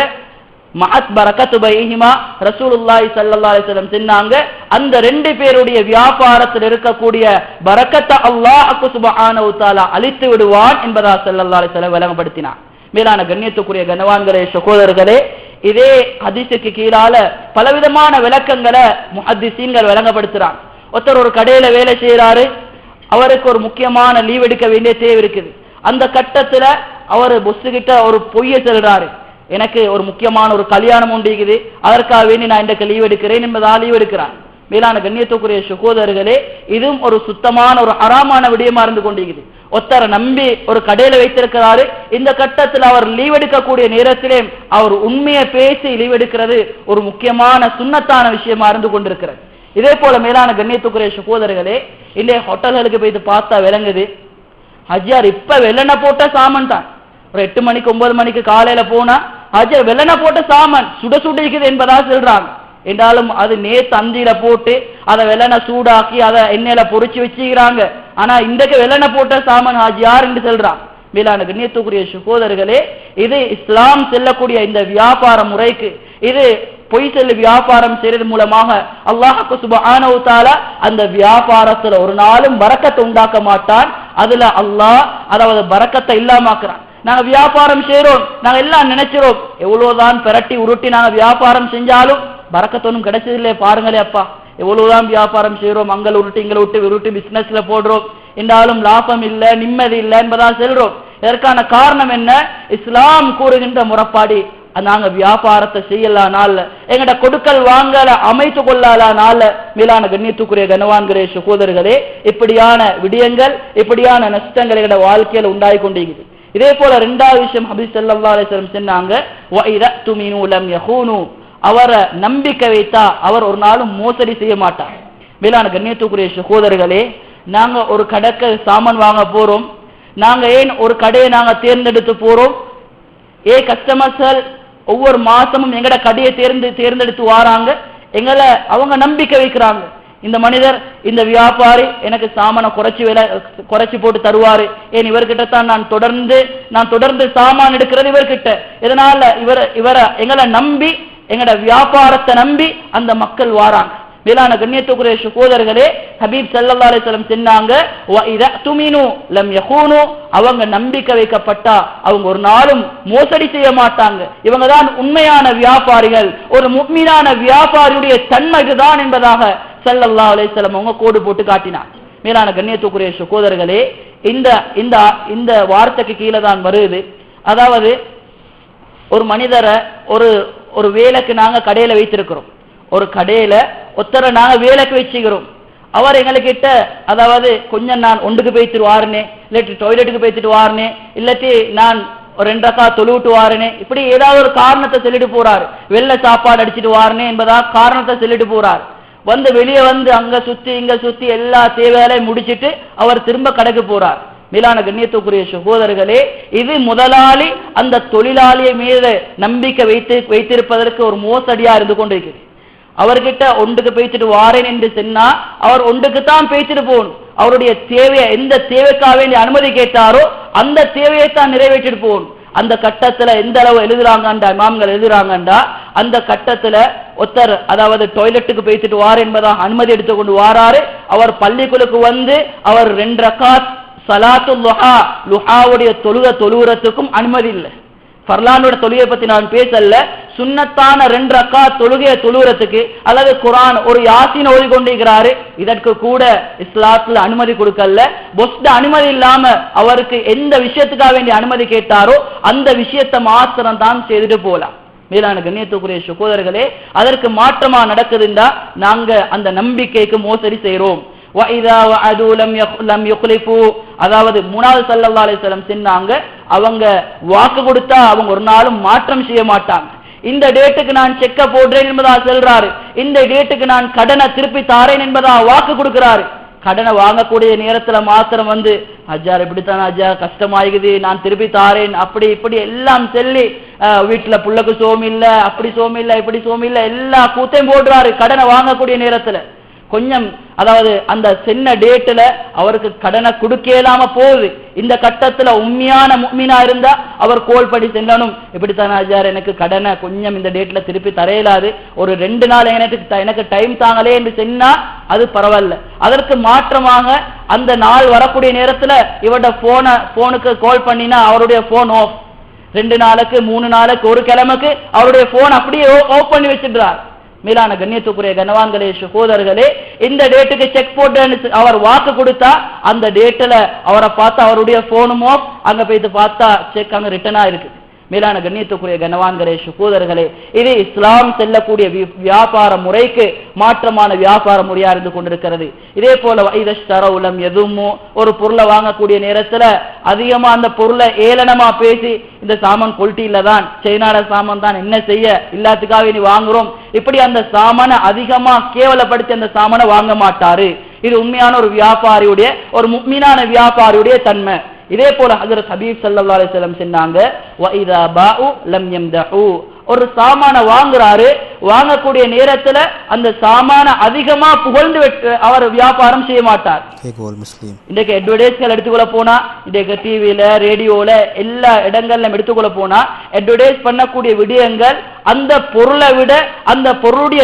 மஅத் பரக்கத்து பைஹிமா, ரசூலுல்லாஹி ஸல்லல்லாஹு அலைஹி வஸல்லம் சொன்னாங்க, அந்த 2 பேருடைய வியாபாரத்தில் இருக்கக்கூடிய பரக்கத்தை அல்லாஹ் சுப்ஹானஹு வ தஆலா அழித்து விடுவான் என்பதாக ஸல்லல்லாஹு அலைஹி வஸல்லம் விளங்கப்படுத்தினார். மேலான கண்ணியத்துக்குரிய கனவான்களே, சகோதரர்களே, இதே ஹதீஸுக்கு கீழால பலவிதமான விளக்கங்களை முஹத்திஸீன்கள் விளங்கப்படுத்துறாங்க. ஒருத்தர் ஒரு கடையில வேலை செய்யறாரு, அவருக்கு ஒரு முக்கியமான லீவ் எடுக்க வேண்டிய தேவை இருக்குது. அந்த கட்டத்துல அவர் பொஸ் கிட்ட ஒரு பொய்யை சொல்றாரு, எனக்கு ஒரு முக்கியமான ஒரு கல்யாணம் உண்டு இருக்குது, அதற்காக வேண்டி நான் இன்றைக்கு லீவ் எடுக்கிறேன் என்பதால் லீவ் எடுக்கிறான். மேலான கண்ணியத்துக்குரிய சகோதரர்களே, இதுவும் ஒரு சுத்தமான ஒரு ஹராமான விடயமா இருந்து கொண்டிருக்குது. ஒருத்தரை நம்பி ஒரு கடையில வைத்திருக்கிறாரு. இந்த கட்டத்தில் அவர் லீவ் எடுக்கக்கூடிய நேரத்திலே அவர் உண்மையை பேசி லீவ் எடுக்கிறது ஒரு முக்கியமான சுன்னத்தான விஷயமா இருந்து கொண்டிருக்கிறது. இதே போல மேலான கண்ணியத்துக்குரிய சகோதரர்களே, இன்றைய ஹோட்டல்களுக்கு போயிட்டு பார்த்தா விளங்குது, ஹஜ்ஜார் இப்ப வெள்ளனை போட்ட சாமான் தான். ஒரு 8 மணிக்கு 9 மணிக்கு காலையில போனா ஹஜ்ஜார் வெள்ளனை போட்ட சாமான் சுட சுடிக்குது என்பதா சொல்றாங்க. என்றாலும் அது நேத்து அந்தியில போட்டு அதை வெள்ளனை சூடாக்கி அதை எண்ணெயில பொறிச்சு வச்சுக்கிறாங்க. ஆனா இன்றைக்கு வெள்ளனை போட்ட சாமான் ஹஜ்ஜார் என்று சொல்றாங்க. மேலான கண்ணியத்துக்குரிய சகோதரர்களே, இது இஸ்லாம் செல்லக்கூடிய இந்த வியாபார முறைக்கு, இது பொய் செல்லு வியாபாரம் செய்யறது மூலமாக அல்லாஹ் சுப்ஹானஹு வ தஆலா அந்த வியாபாரத்துல ஒரு நாளும் பரக்கத்தை உண்டாக்க மாட்டான். அதுல அல்லாஹ் அதாவது பரக்கத்தை இல்லாமக்குறான். நாங்க வியாபாரம் செய்யறோம், நாங்க எல்லாம் நினைச்சிரோம் எவ்வளவுதான் பிரட்டி உருட்டி நாங்க வியாபாரம் செஞ்சாலும் பரக்கத்தொன்னும் கிடைச்சதில்லையே. பாருங்களே அப்பா, எவ்வளவுதான் வியாபாரம் செய்யறோம், அங்கே உருட்டி இங்களை விட்டு பிசினஸ்ல போடுறோம், என்றாலும் லாபம் இல்லை, நிம்மதி இல்லை என்பதான் செல்றோம். இதற்கான காரணம் என்ன? இஸ்லாம் கூறுகின்ற முறைப்பாடி நாங்க வியாபாரத்தை செய்யலானால, எங்கட கொடுக்கல் வாங்கல அமைத்து கொள்ளலானால, மேலான கண்ணியத்துக்குரிய கனவான்களே சகோதரர்களே, இப்படியான விடயங்கள், இப்படியான நஷ்டங்கள் எங்கட வாழ்க்கையில உண்டாகி கொண்டிருக்குது. இதே போல இரண்டாவது விஷயம் ஹபீஸ் ஸல்லல்லாஹு அலைஹி வஸல்லம் சொன்னாங்க, வஇதா துமினு லம் யஹூனு, அவரை நம்பிக்கை வைத்தா அவர் ஒரு நாளும் மோசடி செய்ய மாட்டார். மேலான கண்ணியத்துக்குரிய சகோதரர்களே, நாங்க ஒரு கடைக்கு சாமான் வாங்க போறோம், நாங்க ஏன் ஒரு கடையை நாங்க தேர்ந்தெடுத்து போறோம்? கஸ்டமர்ஸ் ஒவ்வொரு மாசமும் எங்கட கடையை தேர்ந்தெடுத்து வாராங்க, எங்களை அவங்க நம்பிக்கை வைக்கிறாங்க. இந்த மனிதர், இந்த வியாபாரி எனக்கு சாமான குறைச்சி போட்டு தருவாரு, ஏன் இவர்கிட்ட தான் நான் தொடர்ந்து சாமான் எடுக்கிறது இவர்கிட்ட. இதனால இவரை எங்களை நம்பி, எங்கட வியாபாரத்தை நம்பி அந்த மக்கள் வாராங்க. மேலான கண்ணியத்துக்குரிய சகோதரர்களே, ஹபீப் ஸல்லல்லாஹு அலைஹி வஸல்லம் சொன்னாங்க, வஇதா துமினு லம் யகூனு, அவங்க நம்பிக்கை வைக்கப்பட்டா அவங்க ஒரு நாளும் மோசடி செய்ய மாட்டாங்க. இவங்க தான் உண்மையான வியாபாரிகள். ஒரு முஃமினான வியாபாரியுடைய தன்மை இதுதான் என்பதாக ஸல்லல்லாஹு அலைஹி வஸல்லம் அவங்க கோடு போட்டு காட்டினார். மேலான கண்ணியத்துக்குரிய சகோதரர்களே, இந்த வார்த்தைக்கு கீழே தான் வருது, அதாவது ஒரு மனிதரை ஒரு வேலைக்கு நாங்க கடையில வைத்திருக்கிறோம், ஒரு கடையில ஒருத்தரை நாங்க வேலைக்கு வச்சுக்கிறோம். அவர் எங்ககிட்ட அதாவது கொஞ்சம் நான் ஒன்றுக்கு போய்த்துட்டு வாருனே, இல்லாட்டி டாய்லெட்டுக்கு போய்த்துட்டு வாருனே, இல்லாட்டி நான் ஒரு 2 ரக்கா தொழுவிட்டு வாருனே, இப்படி ஏதாவது ஒரு காரணத்தை சொல்லிட்டு போறாரு. வெள்ளை சாப்பாடு அடிச்சுட்டு வாருனே என்பதா காரணத்தை சொல்லிட்டு போறாரு. வெளியே வந்து அங்க சுத்தி இங்க சுத்தி எல்லா தேவைகளையும் முடிச்சிட்டு அவர் திரும்ப கடைக்கு போறார். மேலான கண்ணியத்துக்குரிய சகோதரர்களே, இது முதலாளி அந்த தொழிலாளியை மீது நம்பிக்கை வைத்திருப்பதற்கு ஒரு மோசடியா இருந்து கொண்டிருக்கிறது. அவர்கிட்ட ஒன்றுக்கு பேசிட்டு வாரேன் என்று சொன்னா அவர் ஒன்றுக்கு தான் பேசிட்டு போகணும். அவருடைய தேவையை, எந்த தேவைக்காக வேண்டிய அனுமதி கேட்டாரோ அந்த தேவையை தான் நிறைவேற்றிட்டு போகணும். அந்த கட்டத்துல எந்த அளவு எழுதுறாங்கண்டா, இமாம்கள் எழுதுறாங்கண்டா, அந்த கட்டத்துல ஒருத்தர் அதாவது டாய்லெட்டுக்கு பேசிட்டு வார என்பதாக அனுமதி எடுத்துக்கொண்டு வாராரு. அவர் பள்ளிக்குழுக்கு வந்து அவர் 2 ரக்காத் சலாத்து லுஹாவுடைய தொழுகிறதுக்கும் அனுமதி இல்லை. ஃபர்லானோட தொழுகை பத்தி நான் பேசல, சுன்னத்தான 2 ரக்காத் தொழுகையை தொழுகிறதுக்கு அல்லது குர்ஆன் ஒரு யாசீன் ஓதி கொண்டிருக்கிறாரு, இதற்கு கூட இஸ்லாத்துல அனுமதி கொடுக்கல. பொஸ்ட அனுமதி இல்லாம அவருக்கு எந்த விஷயத்துக்காக வேண்டிய அனுமதி கேட்டாரோ அந்த விஷயத்தை மாத்திரம் தான் செய்துட்டு போலாம். மேலான கண்ணியத்துக்குரிய சகோதரர்களே, அதற்கு மாற்றமா நடக்குதுண்டா நாங்க அந்த நம்பிக்கைக்கு மோசடி செய்யறோம். அதாவது மூணாவது ஸல்லல்லாஹு அலைஹி வஸல்லம் சொன்னாங்க, அவங்க வாக்கு கொடுத்தா அவங்க ஒரு நாளும் மாற்றம் செய்ய மாட்டாங்க. இந்த டேட்டுக்கு நான் செக்க போடுறேன் என்பதா சொல்றாரு, இந்த டேட்டுக்கு நான் கடனை திருப்பி தாரேன் என்பதா வாக்கு கொடுக்கிறாரு. கடனை வாங்கக்கூடிய நேரத்துல மாத்திரம் வந்து ஹஜ்ஜார் இப்படித்தான் ஹஜ்ஜார் கஷ்டமாயிக்குது, நான் திருப்பி தாரேன், அப்படி இப்படி எல்லாம் சொல்லி வீட்டுல புள்ளக்கு சோம் இல்ல, அப்படி சோம் இல்ல, இப்படி சோம் இல்ல, எல்லா கூத்தையும் போடுறாரு. கடனை வாங்கக்கூடிய நேரத்துல கொஞ்சம் அதாவது அந்த சின்ன டேட்ல அவருக்கு கடனை கொடுக்கலாம போகுது. இந்த கட்டத்துல உண்மையான முஃமினா இருந்தா அவர் கோல் பண்ணி செல்லணும், இப்படித்தான் ஹஜ்ஜார் எனக்கு கடனை கொஞ்சம் இந்த டேட்ல திருப்பி தரையலாது, ஒரு 2 நாள் எனக்கு டைம் தாங்களே என்று சொன்னா அது பரவாயில்ல. அதற்கு மாற்றமாக அந்த நாள் வரக்கூடிய நேரத்துல இவட போனுக்கு கால் பண்ணினா அவருடைய போன் ஆஃப், 2 நாளுக்கு 3 நாளுக்கு ஒரு கிழமைக்கு அவருடைய போன் அப்படியே ஆஃப் பண்ணி வச்சிடுறார். மேலான கண்ணியத்துக்குரிய கனவான்களே சகோதரர்களே, இந்த டேட்டுக்கு செக் போட்டு அவர் வாக்கு கொடுத்தா அந்த டேட்ல அவரை பார்த்தா அவருடைய போனும் ஆஃப், அங்க போயிட்டு பார்த்தா செக் அங்க ரிட்டர்னா இருக்கு. மேலான கண்ணியத்துக்குரிய கனவான்களே சகோதரர்களே, இது இஸ்லாம் செல்லக்கூடிய வியாபார முறைக்கு மாற்றமான வியாபார முறையா இருந்து கொண்டிருக்கிறது. இதே போல வைதஷ்தரவுலம் எதுமோ ஒரு பொருளை வாங்கக்கூடிய நேரத்துல அதிகமா அந்த பொருளை ஏளனமா பேசி இந்த சாமான் குவாலிட்டியில தான், சைனால சாமான் தான், என்ன செய்ய எல்லாத்துக்காக நீ வாங்குறோம், இப்படி அந்த சாமானை அதிகமா கேவலப்படுத்தி அந்த சாமானை வாங்க மாட்டாரு. இது உண்மையான ஒரு வியாபாரியுடைய, ஒரு முஃமினான வியாபாரியுடைய தன்மை. இதே போல ஹஜ்ரத் ஹபீப் ஸல்லல்லாஹு அலைஹி வஸல்லம் சொன்னாங்க, வஇதா பாஉ லம் யம்தஹு, ஒரு சாமான வாங்குறாரு, வாங்கக்கூடிய நேரத்துல அந்த சாமான அதிகமா புகழ்ந்து அவர் வியாபாரம் செய்ய மாட்டார். இன்றைக்கு அட்வர்டைஸ்கள் எடுத்துக்கொள்ள போனா, இன்றைக்கு டிவியில ரேடியோல எல்லா இடங்கள்ல எடுத்துக்கொள்ள போனா அட்வர்டைஸ் பண்ணக்கூடிய விடயங்கள் அந்த பொருளை விட, அந்த பொருளுடைய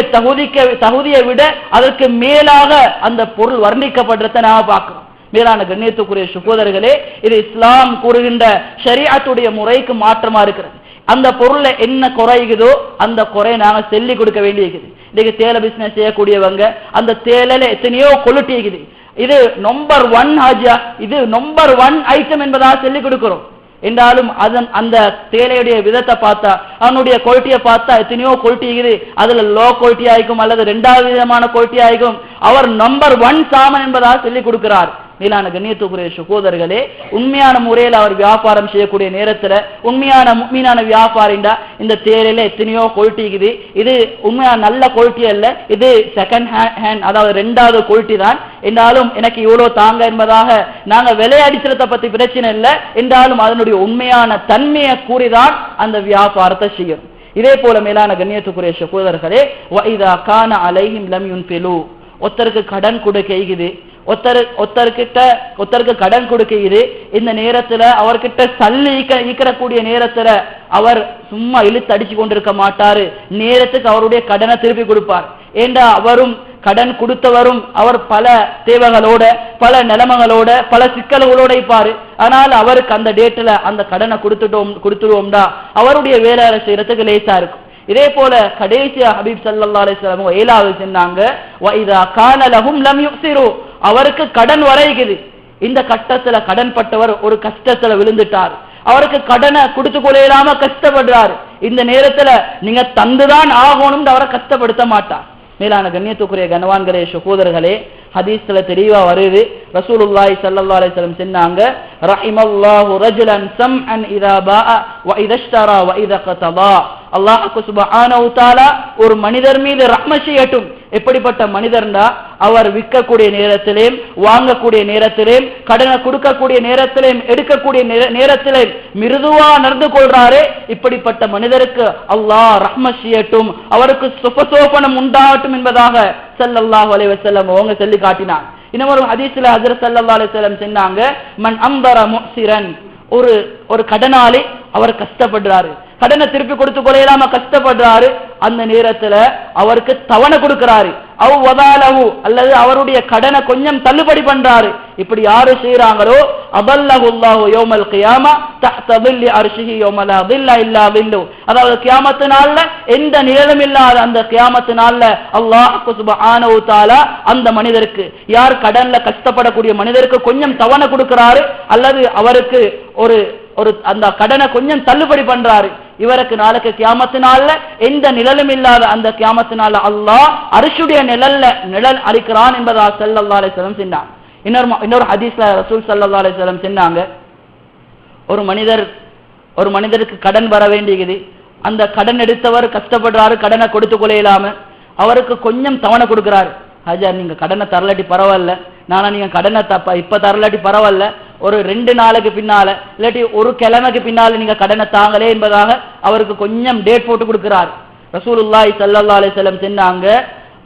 தகுதியை விட அதற்கு மேலாக அந்த பொருள் வர்ணிக்கப்படுறத நாம பார்க்கிறோம். மேலான கண்ணியத்துக்குரிய சகோதரர்களே, இது இஸ்லாம் கூறுகின்ற ஷரீஅத்துடைய முறைக்கு மாற்றமா இருக்கிறது. அந்த பொருள்ல என்ன குறையுதோ அந்த குறையை நாங்க சொல்லி கொடுக்க வேண்டியிருக்குது. இன்னைக்கு தேலை பிசினஸ் செய்யக்கூடியவங்க அந்த தேலையில எத்தனையோ குவாலிட்டி இருக்குது, இது நம்பர் 1 ஹாஜா, இது நம்பர் 1 ஐட்டம் என்பதாக சொல்லி கொடுக்கிறோம். என்றாலும் அந்த தேலையுடைய விதத்தை பார்த்தா, அவனுடைய குவாலிட்டியை பார்த்தா எத்தனையோ குவாலிட்டி இருக்குது, அதுல லோ குவாலிட்டி ஆயிக்கும் அல்லது 2வது விதமான குவாலிட்டி ஆயிக்கும். அவர் நம்பர் 1 சாமன் என்பதாக சொல்லி கொடுக்கிறார். மேலான கண்ணியத்துக்குரிய சகோதரர்களே, உண்மையான முறையில் அவர் வியாபாரம் செய்யக்கூடிய நேரத்துல உண்மையான முஃமினான வியாபாரிண்டா இந்த தேலையில எத்தனையோ குவாலிட்டி இருக்குது, இது உண்மையான நல்ல குவாலிட்டி அல்ல, இது செகண்ட் ஹேண்ட், அதாவது 2வது குவாலிட்டி தான், என்றாலும் எனக்கு இவ்வளவு தாங்க என்பதாக நாங்க விளையாடிச்சத பத்தி பிரச்சனை இல்லை, என்றாலும் அதனுடைய உண்மையான தன்மையை கூறிதான் அந்த வியாபாரத்தை செய்யும். இதே போல மேலான கண்ணியத்துக்குரிய சகோதரர்களே, வஇதா கான அலைஹிம் லம் யுன்ஃபிலு, ஒருத்தருக்கு கடன் கொடுக்குது, ஒருத்தருக்கு கடன் கொடுக்குது, இந்த நேரத்துல அவர்கிட்ட சல்லி ஈக்கக்கூடிய நேரத்துல அவர் சும்மா இழுத்து அடிச்சு கொண்டிருக்க மாட்டாரு, நேரத்துக்கு அவருடைய கடனை திருப்பி கொடுப்பார். ஏண்டா அவரும் கடன் கொடுத்தவரும் அவர் பல தேவைகளோட, பல நிலைமைகளோட, பல சிக்கல்களோட இருப்பாரு. ஆனால் அவருக்கு அந்த டேட்ல அந்த கடனை கொடுத்துடுவோம்டா அவருடைய வேலை செய்யறதுக்கு லேசா இருக்கும். இதே போல கடைசியா ஹபீப் ஸல்லல்லாஹு அலைஹி வஸல்லம் 7வது சொன்னாங்க, வஇதா கான லஹும் லம் யுக்ஸிரு, அவருக்கு கடன் வரைக்குது, இந்த கட்டத்துல கடன் பட்டவர் ஒரு கஷ்டத்துல விழுந்துட்டார், அவருக்கு கடனை கொடுத்து கொள்ளையிலாம கஷ்டப்படுறாரு, இந்த நேரத்துல நீங்க தந்துதான் ஆகணும்னு அவரை கஷ்டப்படுத்த மாட்டார். மேலான கண்ணியத்துக்குரிய கனவான்களே சகோதரர்களே, ஹதீஸ்ல தெளிவா வருது, ரசூலுல்லாஹி ஸல்லல்லாஹு அலைஹி வஸல்லம் சொன்னாங்க, ரஹிமல்லாஹு ரஜுலன் சம்அன் இதா பாஅ வ இதஷ்தரா வ இதா கதபா, அல்லாஹ் சுப்ஹானஹு வ தஆலா ஒரு மனிதர் மீது ரஹ்மத் செய்யட்டும். எப்படிப்பட்ட மனிதர்னா, அவர் விற்கக்கூடிய நேரத்திலேயும் வாங்கக்கூடிய நேரத்திலேயும் கடனை கொடுக்கக்கூடிய நேரத்திலேயும் எடுக்கக்கூடிய நேரத்திலேயும் மிருதுவா நடந்து கொள்றாரே, இப்படிப்பட்ட மனிதருக்கு அல்லாஹ் ரஹ்மத் செய்யட்டும், அவருக்கு சுபசோபனம் உண்டாகட்டும் என்பதாக ஸல்லல்லாஹு அலைஹி வஸல்லம் அவங்க சொல்லி காட்டினார். இன்னொரு ஹதீஸ்ல ஹஜ்ரத் ஸல்லல்லாஹு அலைஹி வஸல்லம் சொன்னாங்க, மன் அம்பர முஹ்சிரன், ஒரு கடனாளி அவர் கஷ்டப்படுறாரு, கடனை திருப்பி கொடுத்து கொள்ளையிலாம கஷ்டப்படுறாரு, அந்த நேரத்துல அவருக்கு தவணை கொடுக்கிறாரு, அல்லது அவருடைய கடனை கொஞ்சம் தள்ளுபடி பண்றாரு. இப்படி யாரு செய்யறாங்களோ அபல்லஹுல்லாஹு யௌமல் கியாமா தஹ்த தில்லி அர்ஷிஹி யௌம லா தில்ல இல்லா தில்லு, அதாவது கியாமத் நாள்ல எந்த நிழலும் இல்லாத அந்த கியாமத் நாள்ல அல்லாஹ் சுப்ஹானஹு வ தஆலா அந்த மனிதருக்கு, யார் கடன்ல கஷ்டப்படக்கூடிய மனிதருக்கு கொஞ்சம் தவணை கொடுக்கிறாரு அல்லது அவருக்கு ஒரு அந்த கடனை கொஞ்சம் தள்ளுபடி பண்றாரு, இவருக்கு நாளைக்கு கியாமத் நாள்ல எந்த நிழலும் இல்லாத அந்த கியாமத் நாள்ல அல்லாஹ் அர்ஷுடைய நிழல் அளிக்கிறான் என்பதா ஸல்லல்லாஹு அலைஹி வஸல்லம் சொன்னாங்க. இன்னொரு ஹதீஸ்ல ரசூல் ஸல்லல்லாஹு அலைஹி வஸல்லம் சொன்னாங்க, ஒரு மனிதருக்கு கடன் வர வேண்டியது, அந்த கடன் எடுத்தவர் கஷ்டப்படுறாரு, கடனை கொடுத்து கொள்ளையிலாம அவருக்கு கொஞ்சம் தவணை கொடுக்கிறாரு, ஹஜார் நீங்க கடனை தரலாட்டி பரவாயில்ல, நானா நீங்க கடனை இப்ப தரலாட்டி பரவாயில்ல, ஒரு 2 நாளுக்கு பின்னால இல்லாட்டி ஒரு கிழமைக்கு பின்னால நீங்க கடனை தாங்களே என்பதாக அவருக்கு கொஞ்சம் டேட் போட்டு கொடுக்கிறார். ரசூலுல்லாஹி ஸல்லல்லாஹு அலைஹி வஸல்லம் சொன்னாங்க,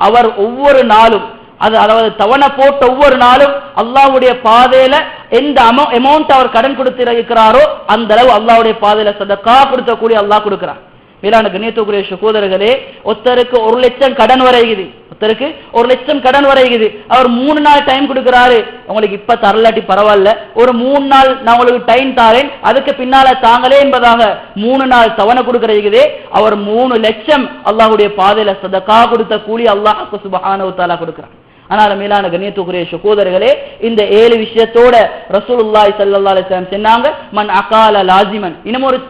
அவர் ஒவ்வொரு நாளும் அதாவது தவணை போட்ட ஒவ்வொரு நாளும் அல்லாஹ்வுடைய பாதையில எந்த அமௌண்ட் அவர் கடன் கொடுத்திருக்கிறாரோ அந்த அளவு அல்லாஹ்வுடைய பாதையில சதகா கொடுத்தக்கூடிய அல்லாஹ் கொடுக்கிறார். மேலான கண்ணியத்துக்குரிய சகோதரர்களே, ஒருத்தருக்கு 1 லட்சம் கடன் வரைக்குது, ஒருத்தருக்கு 1 லட்சம் கடன் வரைக்குது, அவர் 3 நாள் டைம் கொடுக்கிறாரு, உங்களுக்கு இப்ப தரலாட்டி பரவாயில்ல, ஒரு 3 நாள் நான் உங்களுக்கு டைம் தாரேன், அதுக்கு பின்னால தாங்களே என்பதாக 3 நாள் தவணை கொடுக்கிறீங்களே, அவர் 3 லட்சம் அல்லாஹ்வுடைய பாதையில சதகா கொடுத்த கூலி அல்லாஹ் சுப்ஹானஹு வ தஆலா கொடுக்கிறார். ஆனால் மேலான கண்ணியத்துக்குரிய சகோதரர்களே, இந்த 7 விஷயத்தோட ரசூலுல்லாஹி ஸல்லல்லாஹு அலைஹி வஸல்லம் சொன்னாங்க, மன் அகால லாசிமன்.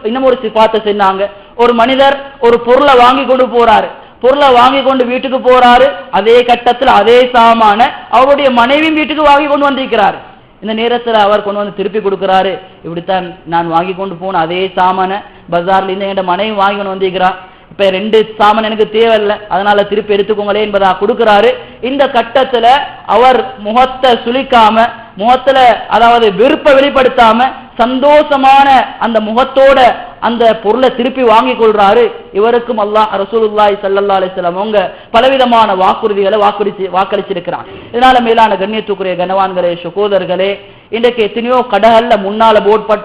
இன்னமொரு சிஃபாத்தை சொன்னாங்க. ஒரு மனிதர் ஒரு பொருளை வாங்கி கொண்டு போறாரு, பொருளை வாங்கி கொண்டு வீட்டுக்கு போறாரு, அதே கட்டத்தில் அதே சாமான அவருடைய மனைவியும் வீட்டுக்கு வாங்கி கொண்டு வந்திருக்கிறாரு. இந்த நேரத்தில் அவர் கொண்டு வந்து திருப்பி கொடுக்கிறாரு. இப்படித்தான் நான் வாங்கி கொண்டு போன அதே சாமான பஜார்ல இருந்து என் மனைவி வாங்கி கொண்டு வந்திருக்கிறார். இப்ப 2 சாமான் எனக்கு தேவையில்லை, அதனால திருப்பி எடுத்துக்கோங்களே என்பதா கொடுக்கிறாரு. இந்த கட்டத்துல அவர் முகத்தை சுளிக்காம, முகத்துல அதாவது வெறுப்பை வெளிப்படுத்தாம சந்தோஷமான அந்த முகத்தோட அந்த பொருளை திருப்பி வாங்கி கொள்றாரு. இவருக்கும் அல்லாஹ் ரசூலுல்லாஹி ஸல்லல்லாஹு அலைஹி வஸல்லம் அவங்க பலவிதமான வாக்குறுதிகளை வாக்களிச்சிருக்கிறாங்க. இதனால மேலான கண்ணியத்துக்குரிய கனவான்களே சகோதரர்களே, இன்றைக்கு எத்தனையோ கடைகள்ல முன்னால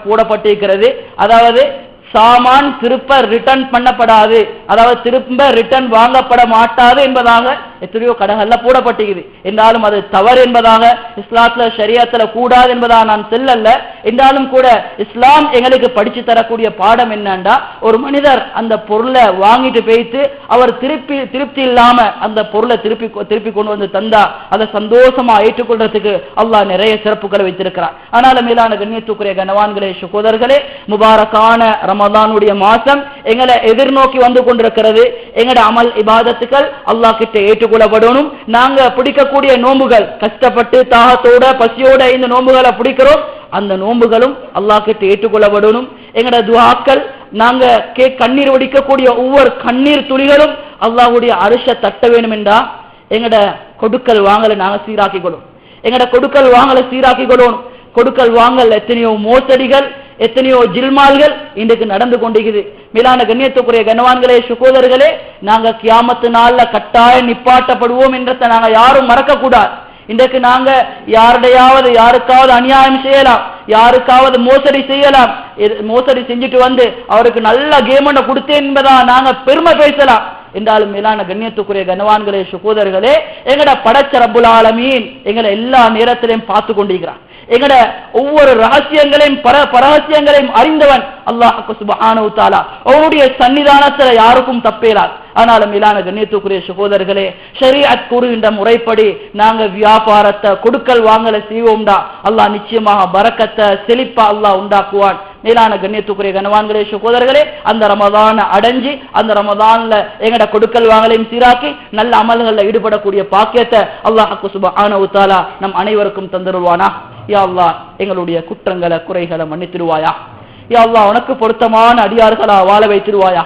போடப்பட்டிருக்கிறது, அதாவது சாமான் திருப்ப ரிட்டர்ன் பண்ணப்படாது, அதாவது திரும்ப ரிட்டர்ன் வாங்கப்பட மாட்டாது என்பதாக எத்தனையோ கடைகள்ல போடப்பட்டிருக்குது. என்றாலும் அது தவறு என்பதாக, இஸ்லாத்துல ஷரியத்துல கூடாது என்பதாக நான் செல்லல்ல. என்றாலும் கூட இஸ்லாம் எங்களுக்கு படிச்சு தரக்கூடிய பாடம் என்னன்னா, ஒரு மனிதர் அந்த பொருளை வாங்கிட்டு போயிட்டு அவர் திருப்தி இல்லாம அந்த பொருளை திருப்பி கொண்டு வந்து தந்தா அதை சந்தோஷமா ஏற்றுக்கொள்றதுக்கு அல்லாஹ் நிறைய சிறப்புகளை வைத்திருக்கிறார். ஆனால மேலான கண்ணியத்துக்குரிய கனவான்களே சகோதரர்களே, முபாரக்கான ரமதானுடைய மாசம் எங்களை எதிர்நோக்கி வந்து கொண்டிருக்கிறது. எங்கட அமல் இபாதத்துக்கள் அல்லாஹ் கிட்ட ஏற்றுக்கொள்ளப்படணும். நாங்க பிடிக்கக்கூடிய நோம்புகள் கஷ்டப்பட்டு தாகத்தோட பசியோட இந்த நோம்புகளை பிடிக்கிறோம், அந்த நோம்புகளும் அல்லாஹ் கிட்ட ஏற்றுக்கொள்ளப்படணும். எங்கட துஆக்கள், நாங்க கண்ணீர் வடிக்கக்கூடிய ஒவ்வொரு கண்ணீர் துளிகளும் அல்லாஹ்வுடைய அரிஷ தட்ட வேணும் என்றா எங்கட கொடுக்கல் வாங்கலை நாங்க சீராக்கிக்கொள்ளும். எங்கட கொடுக்கல் வாங்கலை சீராக்கிக்கொள்ளணும். கொடுக்கல் வாங்கல் எத்தனையோ மோசடிகள், எத்தனையோ ஜில்மால்கள் இன்றைக்கு நடந்து கொண்டிருக்குது. மேலான கண்ணியத்துக்குரிய கனவான்களே சகோதரர்களே, நாங்க கியாமத்து நாள்ல கட்டாயம் நிப்பாட்டப்படுவோம் என்றதை நாங்க யாரும் மறக்க கூடாது. இன்றைக்கு நாங்க யாருக்காவது அநியாயம் செய்யலாம், யாருக்காவது மோசடி செய்யலாம். மோசடி செஞ்சுட்டு வந்து அவருக்கு நல்ல கேமனை கொடுத்தேன் என்பதா நாங்க பெருமை பேசலாம். என்றாலும் மேலான கண்ணியத்துக்குரிய கனவான்களே சகோதரர்களே, எங்கட படைச்ச ரப்புல் ஆலமீன் எங்களை எல்லா நேரத்திலையும் பார்த்து கொண்டிருக்கிறான். எங்கட ஒவ்வொரு ரகசியங்களையும் பரஹசியங்களையும் அறிந்தவன் அல்லாஹ் சுப்ஹானஹு வ தஆலா. அவனுடைய சன்னிதானத்துல யாருக்கும் தப்பேலாது. ஆனாலும் மேலான கண்ணியத்துக்குரிய சகோதரர்களே, ஷரீஅத் கூறுகின்ற முறைப்படி நாங்க வியாபாரத்தை கொடுக்கல் வாங்கலை செய்வோம்டா அல்லாஹ் நிச்சயமாக பரக்கத்தை செழிப்பா அல்லாஹ் உண்டாக்குவான். மேலான கண்ணியத்துக்குரிய கனவான்களே சகோதரர்களே, அந்த ரமதான அடைஞ்சி அந்த ரமதான்ல எங்கட கொடுக்கல் வாங்கலையும் சீராக்கி நல்ல அமல்கள்ல ஈடுபடக்கூடிய பாக்கியத்தை அல்லாஹ் சுப்ஹானஹு வ தஆலா நம் அனைவருக்கும் தந்துருவானா. யா அல்லாஹ், எங்களுடைய குற்றங்களை குறைகளை மன்னித்திருவாயா. யா அல்லாஹ், உனக்கு பொருத்தமான அடியார்களா வாழ வைத்திருவாயா.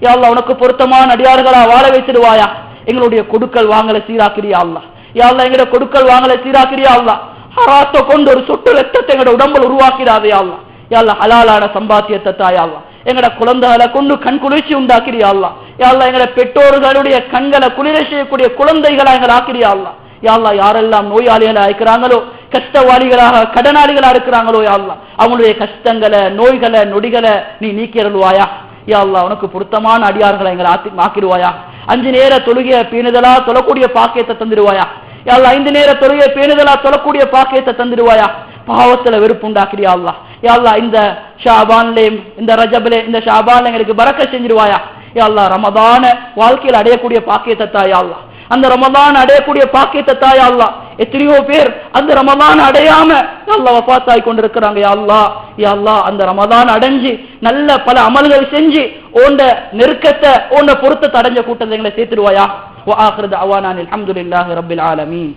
யா அல்லாஹ், உனக்கு பொருத்தமான அடியார்களா வாழ வைத்திருவாயா. எங்களுடைய கொடுக்கல் வாங்கலை சீராக்கிறியா அல்லாஹ். யா அல்லாஹ், எங்களுடைய கொடுக்கல் வாங்கலை சீராக்கிறியா அல்லாஹ். ஹராத்தை கொண்டு ஒரு சொட்டு ரத்தத்தை எங்களோட உடம்புல உருவாக்கிறாதே யா அல்லாஹ். யா அல்லாஹ், ஹலாலான சம்பாத்தியத்தை தாயா அல்லாஹ். எங்கட குழந்தைகளை கொண்டு கண் குளிர்ச்சி உண்டாக்கிறியா அல்லாஹ். யா அல்லாஹ், எங்கட பெற்றோர்களுடைய கண்களை குளிர செய்யக்கூடிய குழந்தைகளா எங்களை ஆக்கிறியா அல்லாஹ். யா அல்லாஹ், யாரெல்லாம் நோயாளிகளா இருக்கிறாங்களோ, கஷ்டவாளிகளாக கடனாளிகளா இருக்கிறாங்களோ யா அல்லாஹ், அவங்களுடைய கஷ்டங்களை நோய்களை நொடிகளை நீ நீக்கிடுவாயா. யா அல்லாஹ், உனக்கு பொருத்தமான அடியார்களை எங்களை ஆக்கிடுவாயா. 5 நேர தொழுகைய பேணுதலா தொழக்கூடிய பாக்கியத்தை தந்துடுவாயா. யா அல்லாஹ், 5 நேர தொழுகைய பேணுதலா தொழக்கூடிய பாக்கியத்தை தந்துடுவாயா. பாவத்துல வெறுப்பு உண்டாக்கிறியா அல்லாஹ். யா அல்லாஹ், இந்த ஷாபான்லயும் இந்த ரஜப்ல இந்த ஷாபான்ல எங்களுக்கு பரக்கத் செஞ்சிடுவாயா. யா அல்லாஹ், ரமதான வாழ்க்கையில் அடையக்கூடிய பாக்கியத்தை தாயா அல்லாஹ். அந்த ரமதான் அடையக்கூடிய பாக்கியத்தை தாயா அல்லாஹ். எத்தனையோ பேர் அந்த ரமதான் அடையாம அல்லாஹ் வஃபாத்தாய் கொண்டிருக்கிறாங்க. யா அல்லாஹ், யா அல்லாஹ், அந்த ரமதான் அடைஞ்சு நல்ல பல அமல்கள் செஞ்சு ஓண்ட நெருக்கத்தை ஓண்ட பொருத்தத்தை அடைஞ்ச கூட்டத்தை எங்களை சேர்த்துடுவாயா. வ ஆகிரு தஅவானா அல்ஹம்துலில்லாஹி ரப்பில் ஆலமீன்.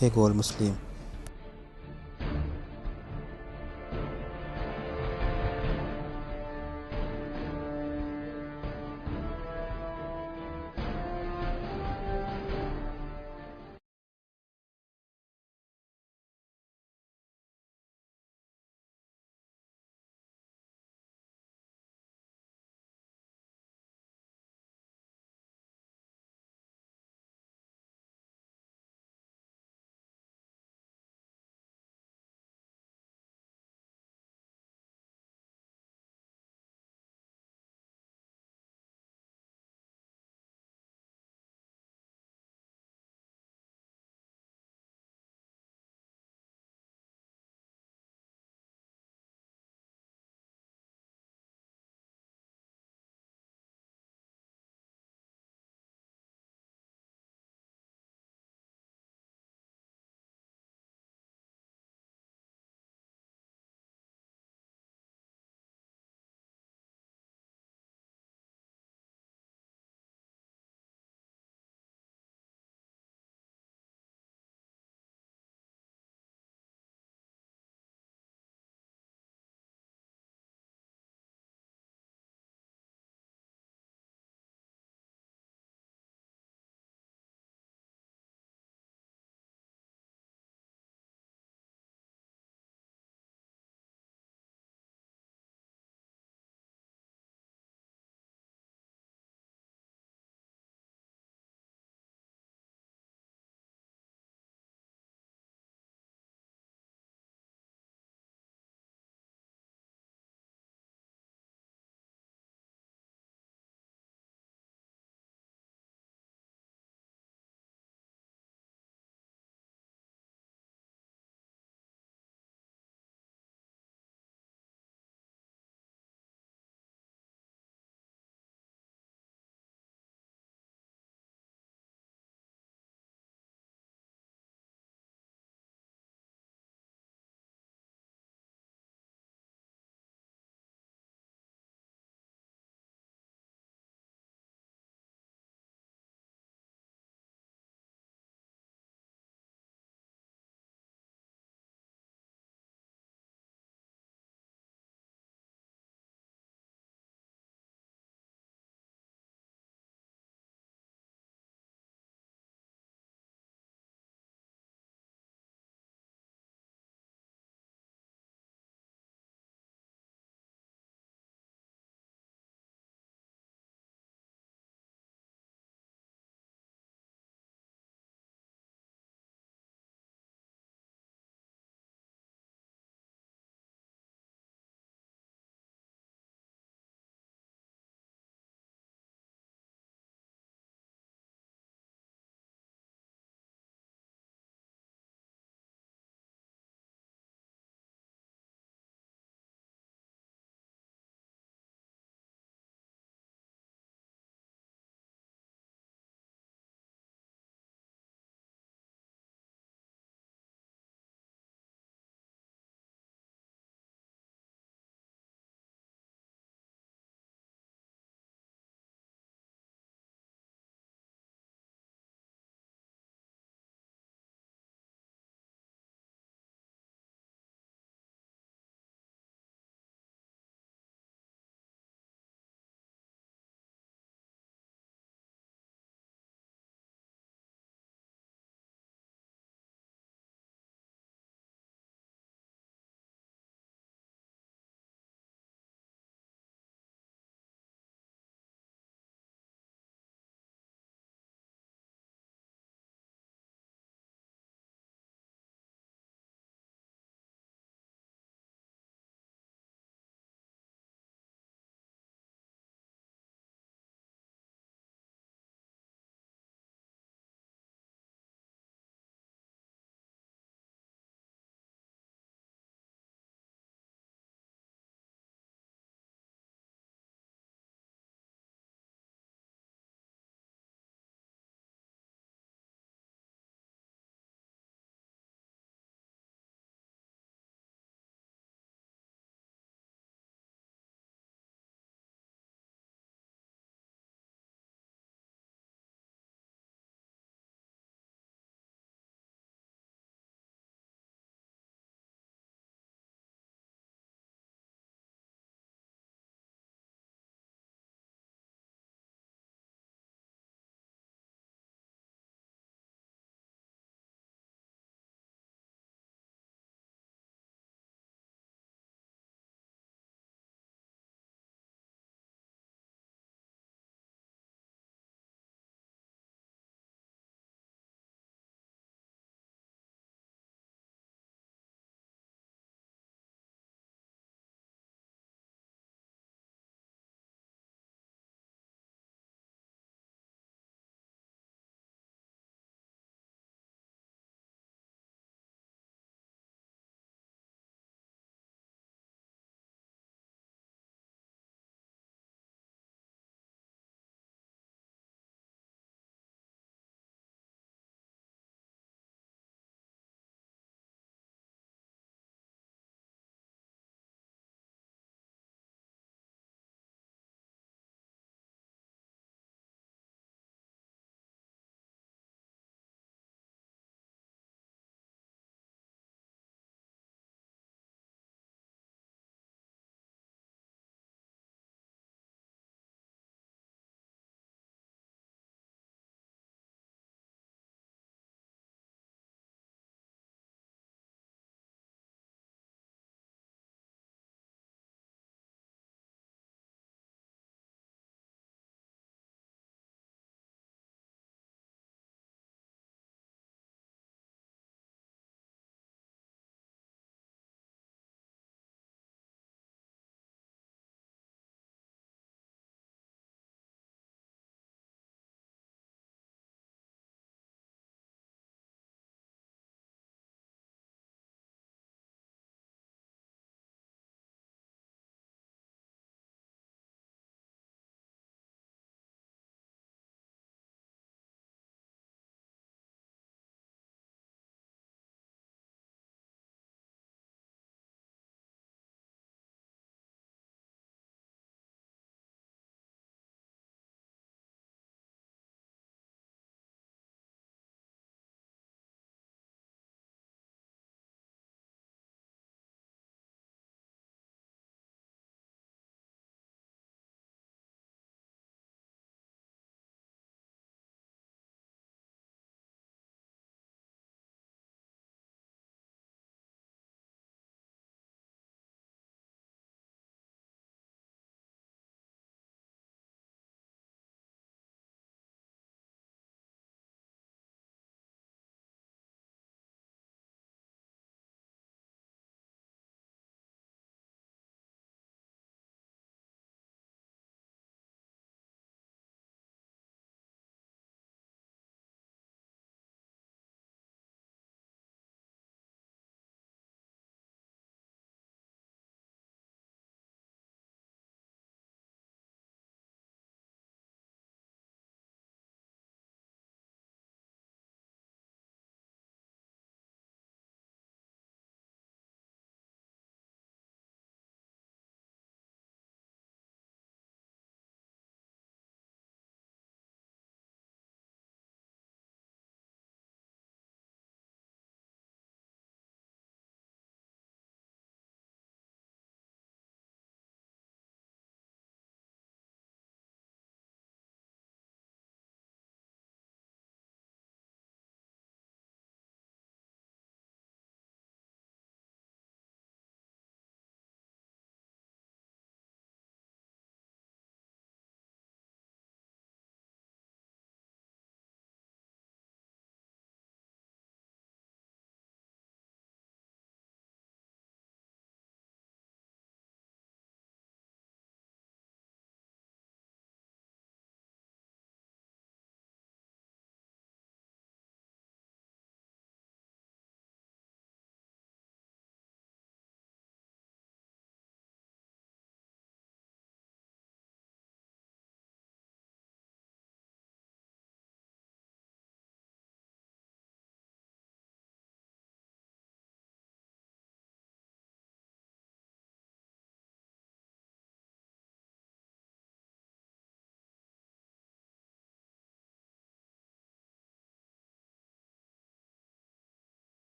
கேகோல் முஸ்லிம்.